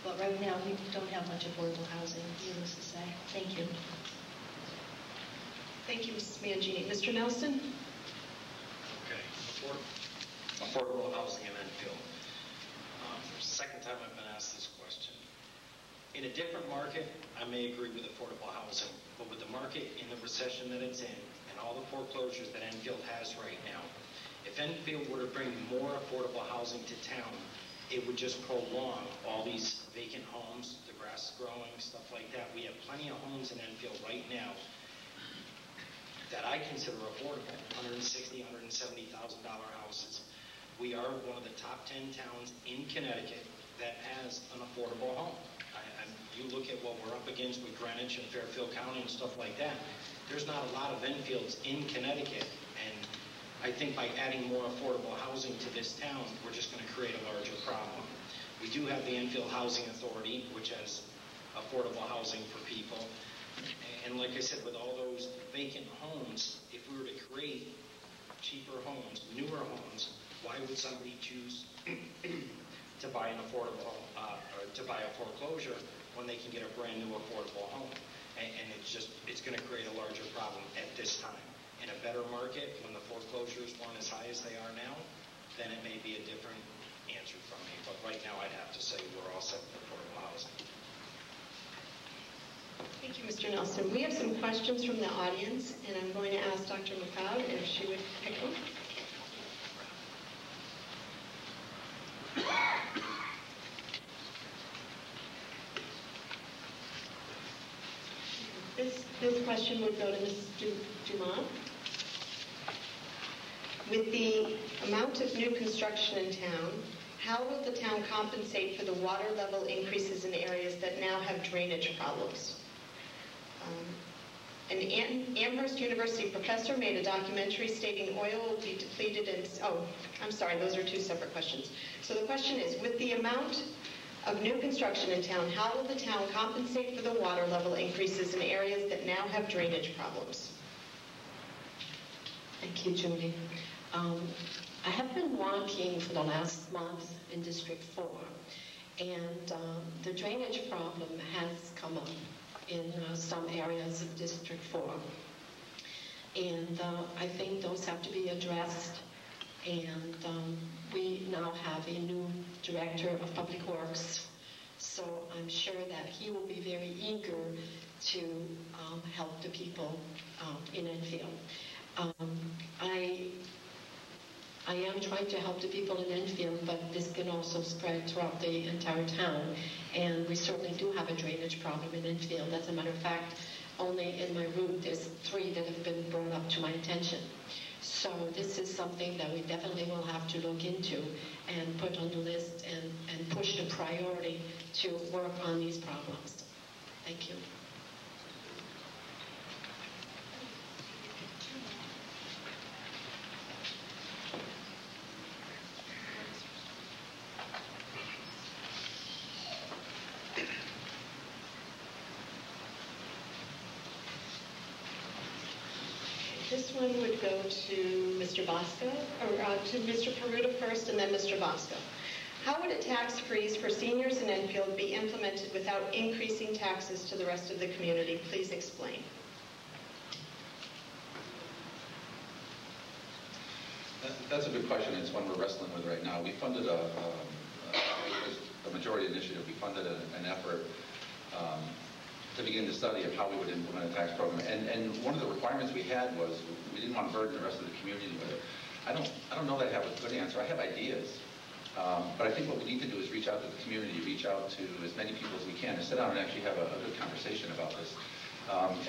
But right now, we don't have much affordable housing, needless to say. Thank you. Thank you, Mrs. Mangini. Mr. Nelson? Okay. Affordable housing in Enfield. For the second time I've been asked this question. In a different market, I may agree with affordable housing, but with the market in the recession that it's in and all the foreclosures that Enfield has right now, if Enfield were to bring more affordable housing to town, it would just prolong all these vacant homes, the grass growing, stuff like that. We have plenty of homes in Enfield right now that I consider affordable, $160,000, $170,000 houses. We are one of the top 10 towns in Connecticut that has an affordable home. You look at what we're up against with Greenwich and Fairfield County and stuff like that, there's not a lot of Enfields in Connecticut, and I think by adding more affordable housing to this town, we're just going to create a larger problem. We do have the Enfield Housing Authority, which has affordable housing for people. And like I said, with all those vacant homes, if we were to create cheaper homes, newer homes, why would somebody choose to buy an affordable, or to buy a foreclosure when they can get a brand new affordable home? And it's going to create a larger problem at this time. In a better market, when the foreclosures weren't as high as they are now, then it may be a different answer from me. But right now, I'd have to say we're all set for affordable housing. Thank you, Mr. Nelson. We have some questions from the audience, and I'm going to ask Dr. McLeod if she would pick them. This question would go to Ms. Dumont. With the amount of new construction in town, how will the town compensate for the water level increases in areas that now have drainage problems? An Amherst University professor made a documentary stating oil will be depleted in... Oh, I'm sorry, those are two separate questions. So the question is, with the amount of new construction in town, how will the town compensate for the water level increases in areas that now have drainage problems? Thank you, Judy. I have been walking for the last month in District 4, and the drainage problem has come up in some areas of District 4. And I think those have to be addressed. And we now have a new director of Public Works, so I'm sure that he will be very eager to help the people in Enfield. I am trying to help the people in Enfield, but this can also spread throughout the entire town. And we certainly do have a drainage problem in Enfield. As a matter of fact, only in my route, there's 3 that have been brought up to my attention. So this is something that we definitely will have to look into and put on the list and push the priority to work on these problems. Thank you. This one would go to Mr. Bosco, or to Mr. Peruta first, and then Mr. Bosco. How would a tax freeze for seniors in Enfield be implemented without increasing taxes to the rest of the community? Please explain. That's a good question. It's one we're wrestling with right now. We funded a majority initiative. We funded an effort to begin the study of how we would implement a tax program. And one of the requirements we had was we didn't want to burden the rest of the community with it. I don't know that I have a good answer. I have ideas. But I think what we need to do is reach out to the community, reach out to as many people as we can, and sit down and actually have a good conversation about this.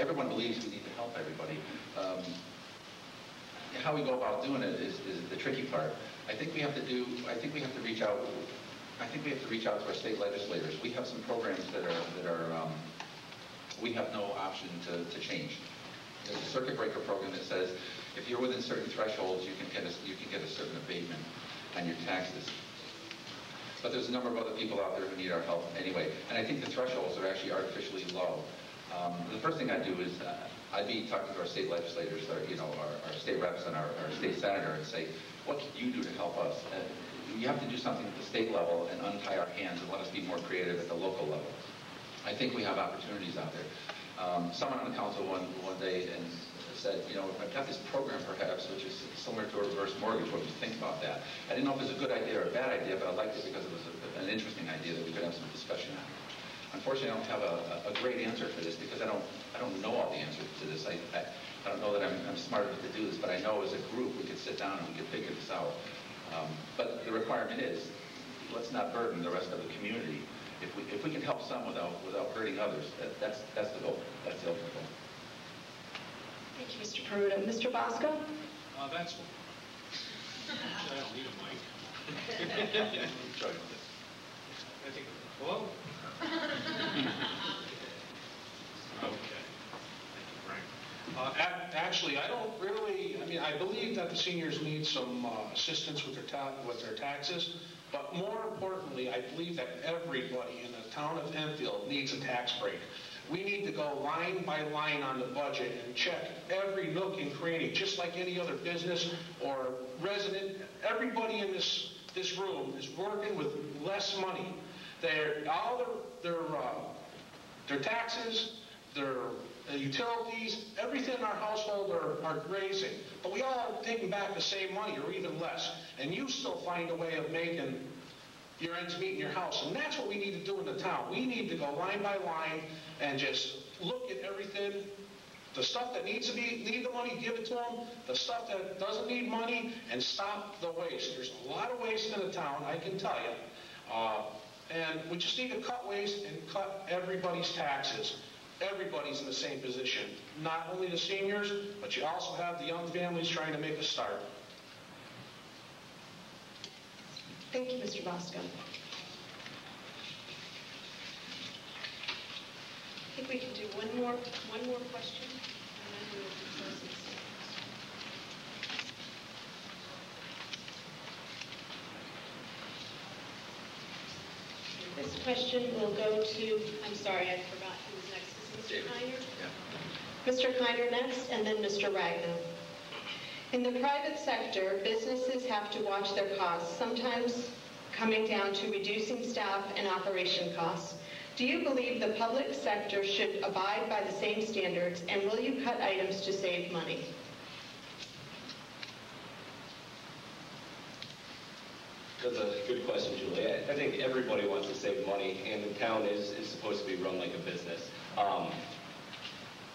Everyone believes we need to help everybody. How we go about doing it is the tricky part. I think we have to reach out to our state legislators. We have some programs that are we have no option to change. There's a circuit breaker program that says if you're within certain thresholds, you can get a certain abatement on your taxes. But there's a number of other people out there who need our help anyway. And I think the thresholds are actually artificially low. The first thing I'd do is I'd be talking to our state legislators, our state reps and our state senator, and say, what can you do to help us? You have to do something at the state level and untie our hands and let us be more creative at the local level. I think we have opportunities out there. Someone on the council one day and said, I've got this program perhaps, which is similar to a reverse mortgage. What do you think about that? I didn't know if it was a good idea or a bad idea, but I liked it because it was an interesting idea that we could have some discussion on. Unfortunately, I don't have a great answer for this because I don't know all the answers to this. I don't know that I'm smart enough to do this, but I know as a group we could sit down and we could figure this out. But the requirement is, let's not burden the rest of the community. If we can help some without hurting others, that's the goal. That's the ultimate goal. Thank you, Mr. Peruta. Mr. Bosco? That's one. I don't need a mic. I think, hello? Okay. Thank you, Frank. Actually, I don't really, I believe that the seniors need some assistance with their taxes, but more importantly, I believe that everybody in the town of Enfield needs a tax break. We need to go line by line on the budget and check every nook and cranny, just like any other business or resident. Everybody in this room is working with less money. Their taxes, their utilities, everything in our household are raising. But we all are taking back the same money or even less. And you still find a way of making your ends meet in your house. And that's what we need to do in the town. We need to go line by line and just look at everything. The stuff that need the money, give it to them. The stuff that doesn't need money, and stop the waste. There's a lot of waste in the town, I can tell you. And we just need to cut waste and cut everybody's taxes. Everybody's in the same position. Not only the seniors, but you also have the young families trying to make a start. Thank you, Mr. Bosco. I think we can do one more question, and then we will close this. This question will go to, I'm sorry, I forgot who was next. Is Mr. Kiner? Yeah. Mr. Kiner next, and then Mr. Ragno. In the private sector, businesses have to watch their costs, sometimes coming down to reducing staff and operation costs. Do you believe the public sector should abide by the same standards, and will you cut items to save money? That's a good question, Julie. I think everybody wants to save money, and the town is supposed to be run like a business.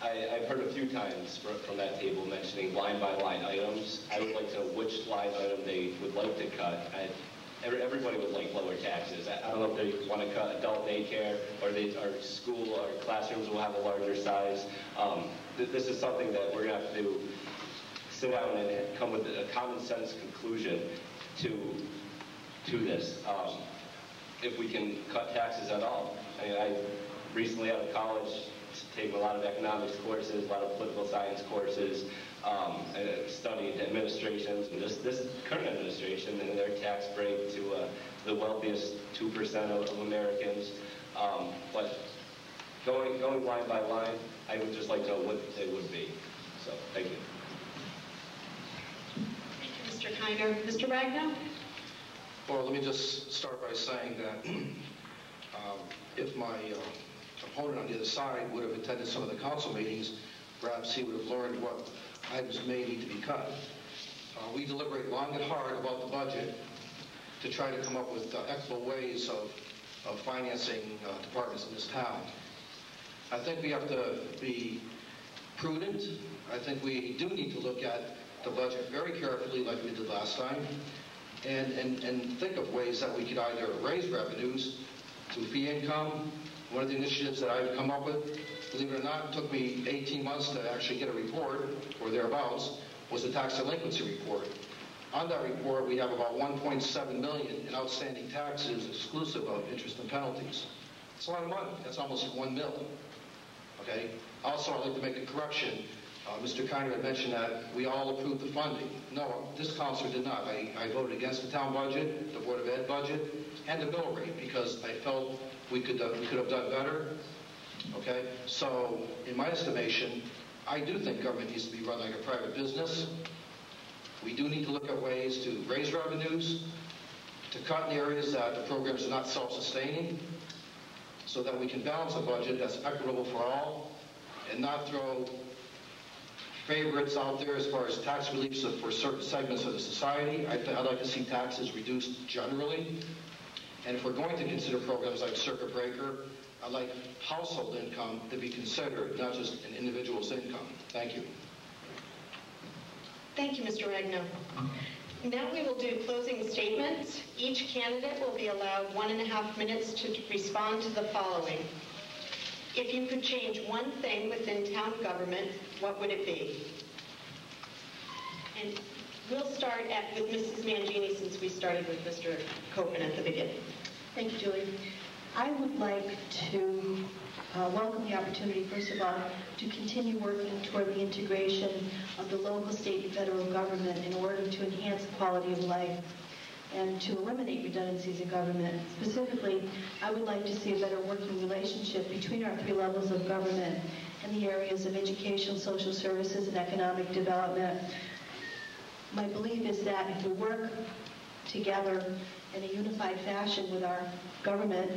I've heard a few times from that table mentioning line-by-line items. I would like to know which line item they would like to cut. Everybody would like lower taxes. I don't know if they want to cut adult daycare or our school or classrooms will have a larger size. This is something that we're going to have to sit down and come with a common sense conclusion to this. If we can cut taxes at all. I recently out of college taken a lot of economics courses, a lot of political science courses. I studied administrations, and this current administration and their tax break to the wealthiest 2% of Americans. But going line by line, I would just like to know what they would be. So, thank you. Thank you, Mr. Kiner. Mr. Ragno? Well, let me just start by saying that if my opponent on the other side would have attended some of the council meetings, perhaps he would have learned what items may need to be cut. We deliberate long and hard about the budget to try to come up with equitable ways of financing departments in this town. I think we have to be prudent. I think we do need to look at the budget very carefully like we did last time and think of ways that we could either raise revenues through fee income. One of the initiatives that I've come up with, believe it or not, took me 18 months to actually get a report, or thereabouts, was the tax delinquency report. On that report, we have about $1.7 million in outstanding taxes exclusive of interest and penalties. It's a lot of money. That's almost $1 million. Okay? Also, I'd like to make a correction. Mr. Kiner had mentioned that we all approved the funding. No, this council did not. I voted against the town budget, the Board of Ed budget, and the mill rate because I felt we could have done better. Okay? So, in my estimation, I do think government needs to be run like a private business. We do need to look at ways to raise revenues, to cut in areas that the programs are not self-sustaining, so that we can balance a budget that's equitable for all and not throw favorites out there as far as tax reliefs for certain segments of the society. I'd like to see taxes reduced generally. And if we're going to consider programs like circuit breaker, I'd I'd like household income to be considered, not just an individual's income. Thank you. Thank you, Mr. Regno. Now we will do closing statements. Each candidate will be allowed 1.5 minutes to respond to the following. If you could change one thing within town government, what would it be? And we'll start with Mrs. Mangini, since we started with Mr. Copen at the beginning. Thank you, Julie. I would like to welcome the opportunity, first of all, to continue working toward the integration of the local, state, and federal government in order to enhance the quality of life and to eliminate redundancies in government. Specifically, I would like to see a better working relationship between our 3 levels of government in the areas of education, social services, and economic development. My belief is that if we work together in a unified fashion with our government,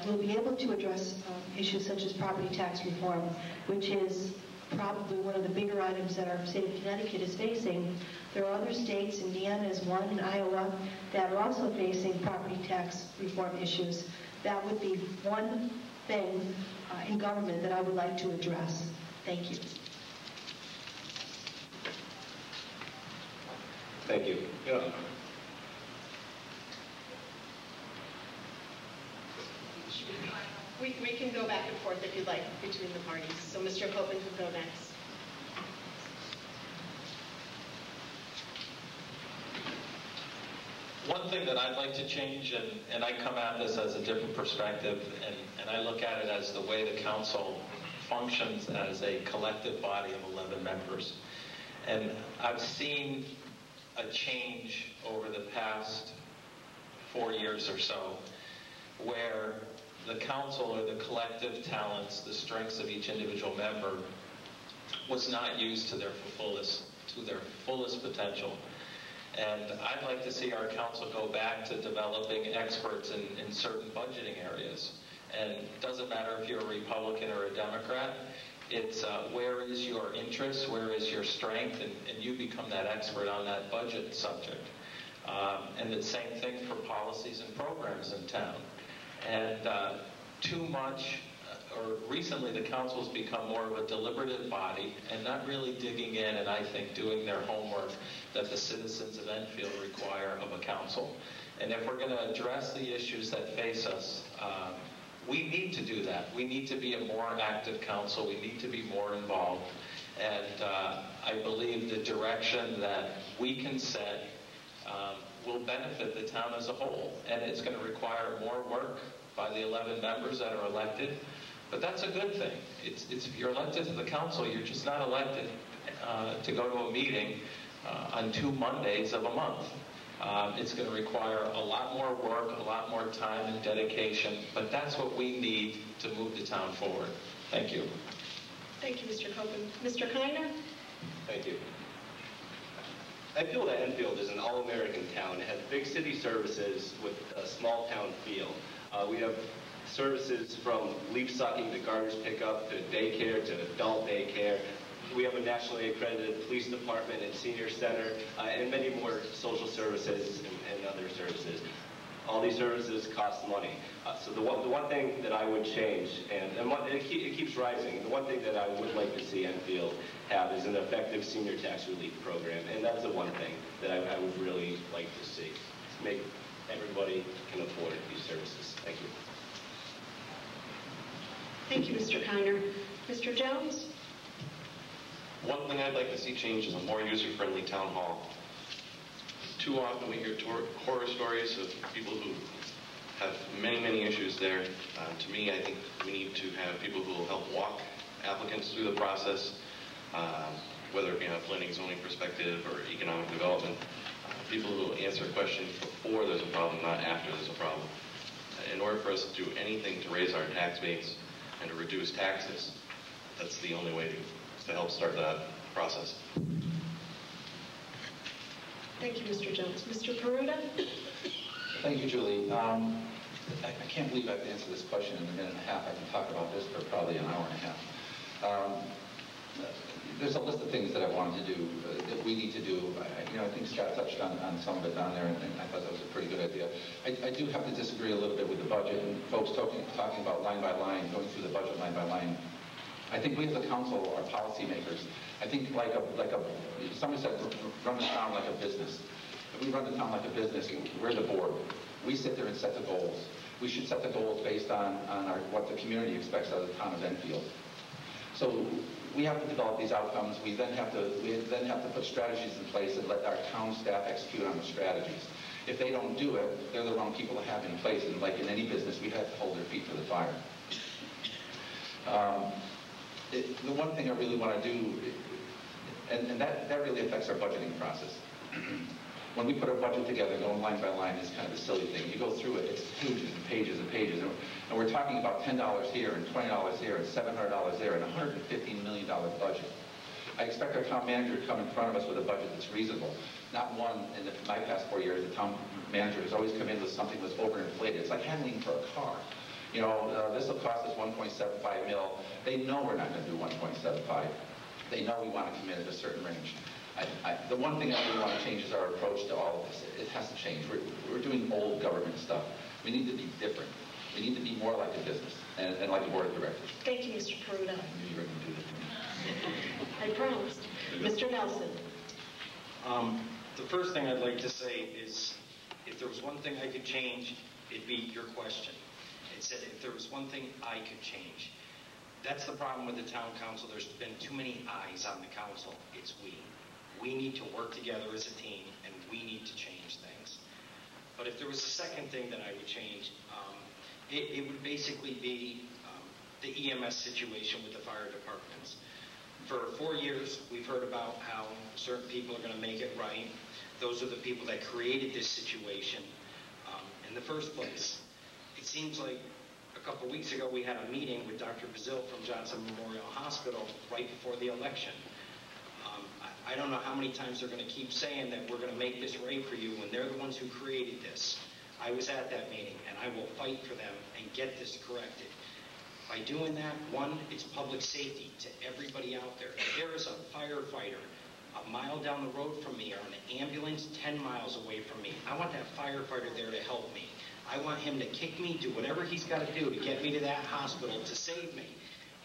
we'll be able to address issues such as property tax reform, which is probably one of the bigger items that our state of Connecticut is facing. There are other states, Indiana is one, and Iowa, that are also facing property tax reform issues. That would be one thing in government that I would like to address. Thank you. Thank you. Yeah. We can go back and forth if you'd like between the parties. So Mr. Copen can go next. One thing that I'd like to change, and I come at this as a different perspective, and I look at it as the way the council functions as a collective body of 11 members. And I've seen a change over the past 4 years or so, where the council, or the collective talents, the strengths of each individual member, was not used to their fullest potential. And I'd like to see our council go back to developing experts in certain budgeting areas. And it doesn't matter if you're a Republican or a Democrat. It's where is your interest, where is your strength, and you become that expert on that budget subject. And the same thing for policies and programs in town. And too much, or recently the council's become more of a deliberative body and not really digging in and I think doing their homework that the citizens of Enfield require of a council. And if we're going to address the issues that face us, we need to do that. We need to be a more active council. We need to be more involved. And I believe the direction that we can set will benefit the town as a whole. And it's going to require more work by the 11 members that are elected. But that's a good thing. It's if you're elected to the council, you're just not elected to go to a meeting on 2 Mondays of a month. It's going to require a lot more work, a lot more time and dedication, but that's what we need to move the town forward. Thank you. Thank you, Mr. Copen. Mr. Kiner? Thank you. I feel that Enfield is an all-American town. It has big city services with a small town feel. We have services from leaf sucking to garbage pickup to daycare to adult daycare. We have a nationally accredited police department and senior center and many more social services and other services. All these services cost money. So the one thing that I would change, and it keeps rising, the one thing that I would like to see Enfield have is an effective senior tax relief program. And that's the one thing that I would really like to see. Make everybody can afford these services. Thank you. Thank you, Mr. Kiner. Mr. Jones? One thing I'd like to see change is a more user-friendly town hall. Too often we hear horror stories of people who have many issues there. To me, I think we need to have people who will help walk applicants through the process, whether it be on a planning zoning perspective or economic development. People who will answer questions before there's a problem, not after there's a problem. In order for us to do anything to raise our tax base and to reduce taxes, that's the only way to help start that process. Thank you, Mr. Jones. Mr. Peruta? Thank you, Julie. I can't believe I have to answer this question in a minute and a half. I can talk about this for probably an hour and a half. there's a list of things that I wanted to do, that we need to do. I think Scott touched on some of it down there, and I thought that was a pretty good idea. I do have to disagree a little bit with the budget, and folks talking about line by line, going through the budget line by line. I think we as a council are policymakers. I think somebody said, run the town like a business. If we run the town like a business, we're the board. We sit there and set the goals. We should set the goals based on what the community expects out of the town of Enfield. So we have to develop these outcomes. We then have to put strategies in place and let our town staff execute on the strategies. If they don't do it, they're the wrong people to have in place. And like in any business, we have to hold their feet to the fire. The one thing I really want to do, and that really affects our budgeting process. When we put our budget together, going line by line is kind of a silly thing. You go through it, it's pages and pages and pages. And we're talking about $10 here and $20 here and $700 there and a $115 million budget. I expect our town manager to come in front of us with a budget that's reasonable. Not one, in my past 4 years, the town manager has always come in with something that's overinflated. It's like handling for a car. You know, this will cost us 1.75 mil. They know we're not going to do 1.75. They know we want to commit at a certain range. The one thing I really want to change is our approach to all of this. It has to change. We're doing old government stuff. We need to be different. We need to be more like a business and like a board of directors. Thank you, Mr. Peruta. I knew you were going to do this to me. I promised. Mr. Nelson. The first thing I'd like to say is, if there was one thing I could change, it'd be your question. It said, if there was one thing I could change. That's the problem with the town council. There's been too many eyes on the council. It's we. We need to work together as a team, and we need to change things. But if there was a second thing that I would change, it would basically be the EMS situation with the fire departments. For 4 years, we've heard about how certain people are going to make it right. Those are the people that created this situation in the first place. It seems like a couple of weeks ago we had a meeting with Dr. Bazil from Johnson Memorial Hospital right before the election. I don't know how many times they're going to keep saying that we're going to make this right for you when they're the ones who created this. I was at that meeting, and I will fight for them and get this corrected. By doing that, one, it's public safety to everybody out there. If there is a firefighter a mile down the road from me or an ambulance 10 miles away from me, I want that firefighter there to help me. I want him to kick me, do whatever he's got to do to get me to that hospital to save me.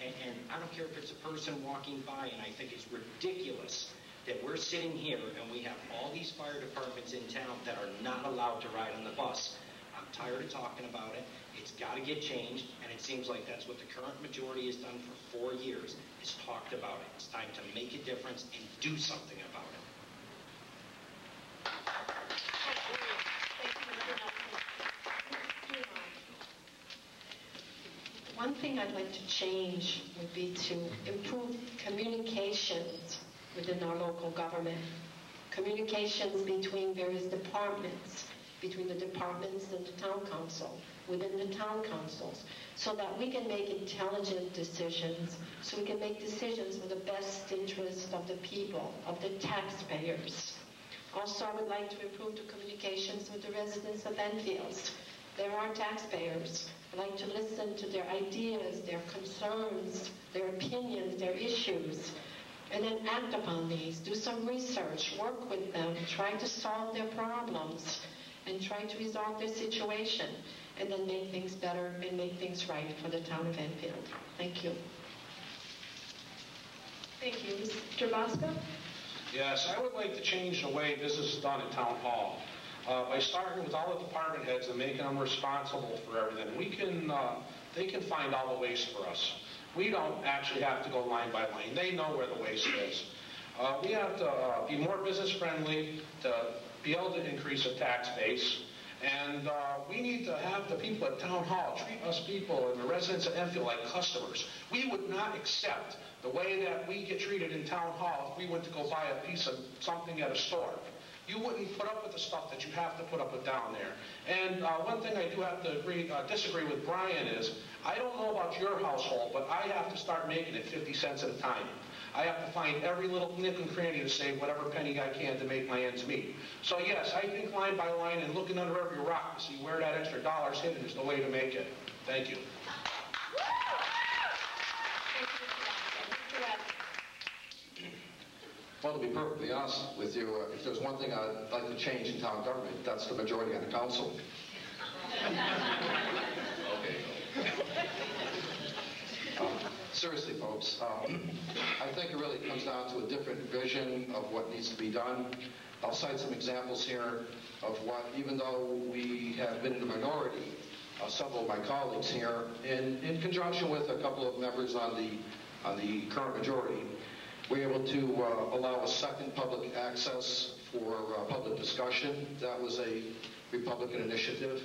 And I don't care if it's a person walking by, and I think it's ridiculous that we're sitting here and we have all these fire departments in town that are not allowed to ride on the bus. I'm tired of talking about it. It's got to get changed, and it seems like that's what the current majority has done for 4 years, is talked about it. It's time to make a difference and do something about it. One thing I'd like to change would be to improve communications within our local government. Communications between various departments, between the departments and the town council, within the town councils, so that we can make intelligent decisions, so we can make decisions for the best interest of the people, of the taxpayers. Also, I would like to improve the communications with the residents of Enfield. They're our taxpayers. I'd like to listen to their ideas, their concerns, their opinions, their issues, and then act upon these, do some research, work with them, try to solve their problems, and try to resolve their situation, and then make things better and make things right for the town of Enfield. Thank you. Thank you. Mr. Bosco? Yes, I would like to change the way business is done at Town Hall. By starting with all the department heads and making them responsible for everything, they can find all the waste for us. We don't actually have to go line by line. They know where the waste is. We have to be more business friendly, to be able to increase the tax base, and we need to have the people at Town Hall treat us people and the residents of Enfield like customers. We would not accept the way that we get treated in Town Hall if we went to go buy a piece of something at a store. You wouldn't put up with the stuff that you have to put up with down there. And one thing I do have to disagree with Brian is, I don't know about your household, but I have to start making it 50 cents at a time. I have to find every little nook and cranny to save whatever penny I can to make my ends meet. So yes, I think line by line and looking under every rock to see where that extra dollar's hidden is the way to make it. Thank you. Well, to be perfectly honest with you, if there's one thing I'd like to change in town government, that's the majority on the council. Seriously, folks, I think it really comes down to a different vision of what needs to be done. I'll cite some examples here of what, even though we have been in the minority, several of my colleagues here, in conjunction with a couple of members on the current majority, we're able to allow a second public access for public discussion. That was a Republican initiative.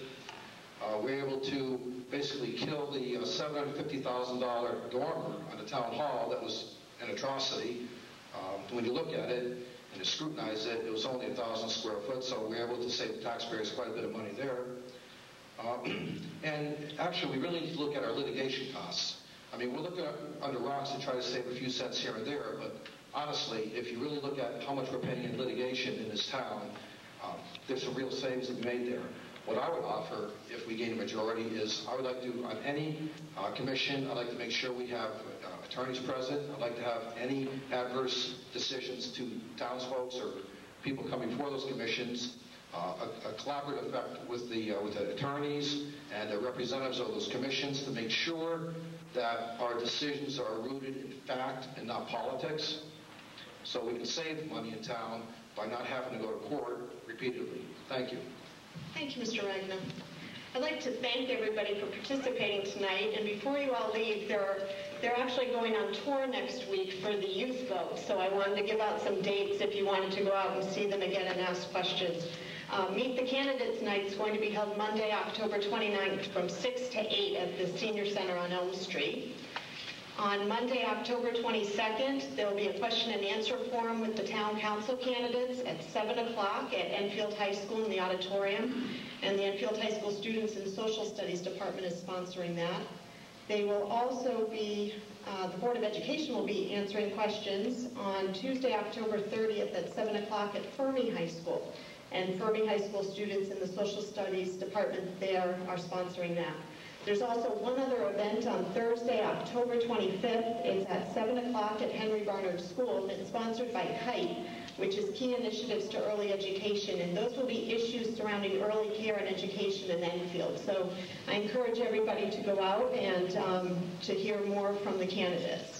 We're able to basically kill the $750,000 dormer on the town hall. That was an atrocity. When you look at it and you scrutinize it, it was only 1,000 square foot, so we're able to save the taxpayers quite a bit of money there. And actually, we really need to look at our litigation costs. I mean, we're looking under rocks to try to save a few cents here and there, but honestly, if you really look at how much we're paying in litigation in this town, there's some real savings to be made there. What I would offer, if we gain a majority, is I would like to, on any commission, I'd like to make sure we have attorneys present. I'd like to have any adverse decisions to townsfolk or people coming before those commissions, a collaborative effect with the attorneys and the representatives of those commissions to make sure that our decisions are rooted in fact and not politics, so we can save money in town by not having to go to court repeatedly. Thank you. Thank you, Mr. Ragnar. I'd like to thank everybody for participating tonight. And before you all leave, they're actually going on tour next week for the youth vote. So I wanted to give out some dates if you wanted to go out and see them again and ask questions. Meet the Candidates Night is going to be held Monday, October 29th from 6 to 8 at the Senior Center on Elm Street. On Monday, October 22nd, there will be a question and answer forum with the town council candidates at 7 o'clock at Enfield High School in the auditorium. And the Enfield High School Students and Social Studies Department is sponsoring that. They will also be, the Board of Education will be answering questions on Tuesday, October 30th at 7 o'clock at Fermi High School. And Fermi High School students in the Social Studies Department there are sponsoring that. There's also one other event on Thursday, October 25th. It's at 7 o'clock at Henry Barnard School, and it's sponsored by KITE, which is Key Initiatives to Early Education, and those will be issues surrounding early care and education in Enfield. So I encourage everybody to go out and to hear more from the candidates.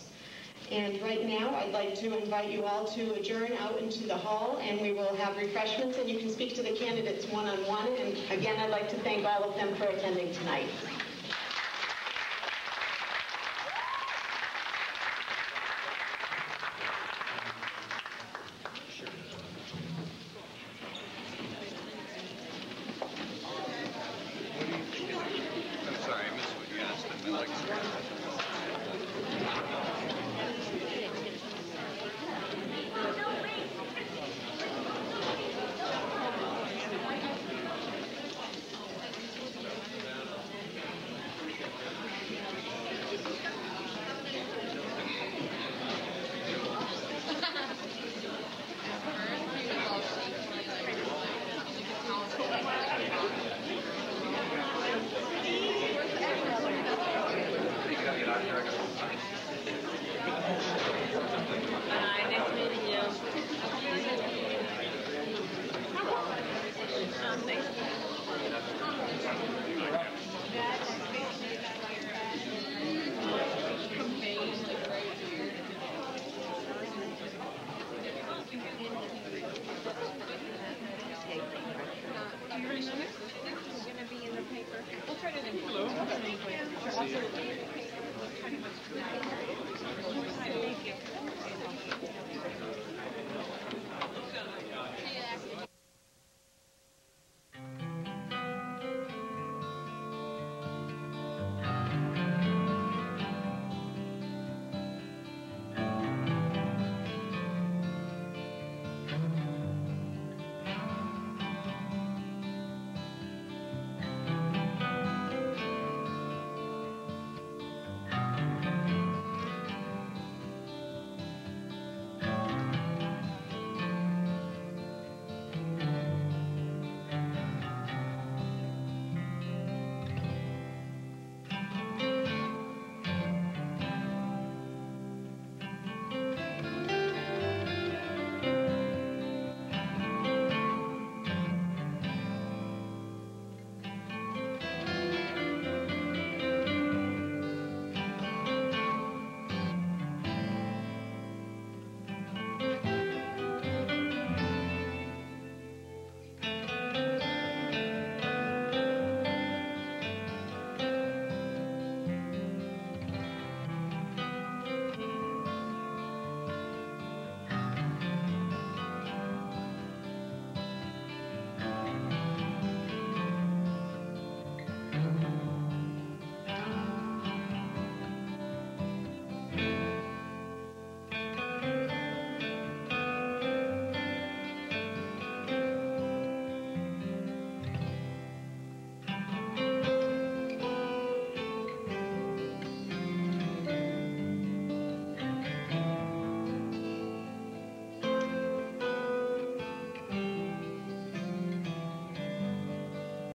And right now, I'd like to invite you all to adjourn out into the hall, and we will have refreshments, and you can speak to the candidates one-on-one. And again, I'd like to thank all of them for attending tonight.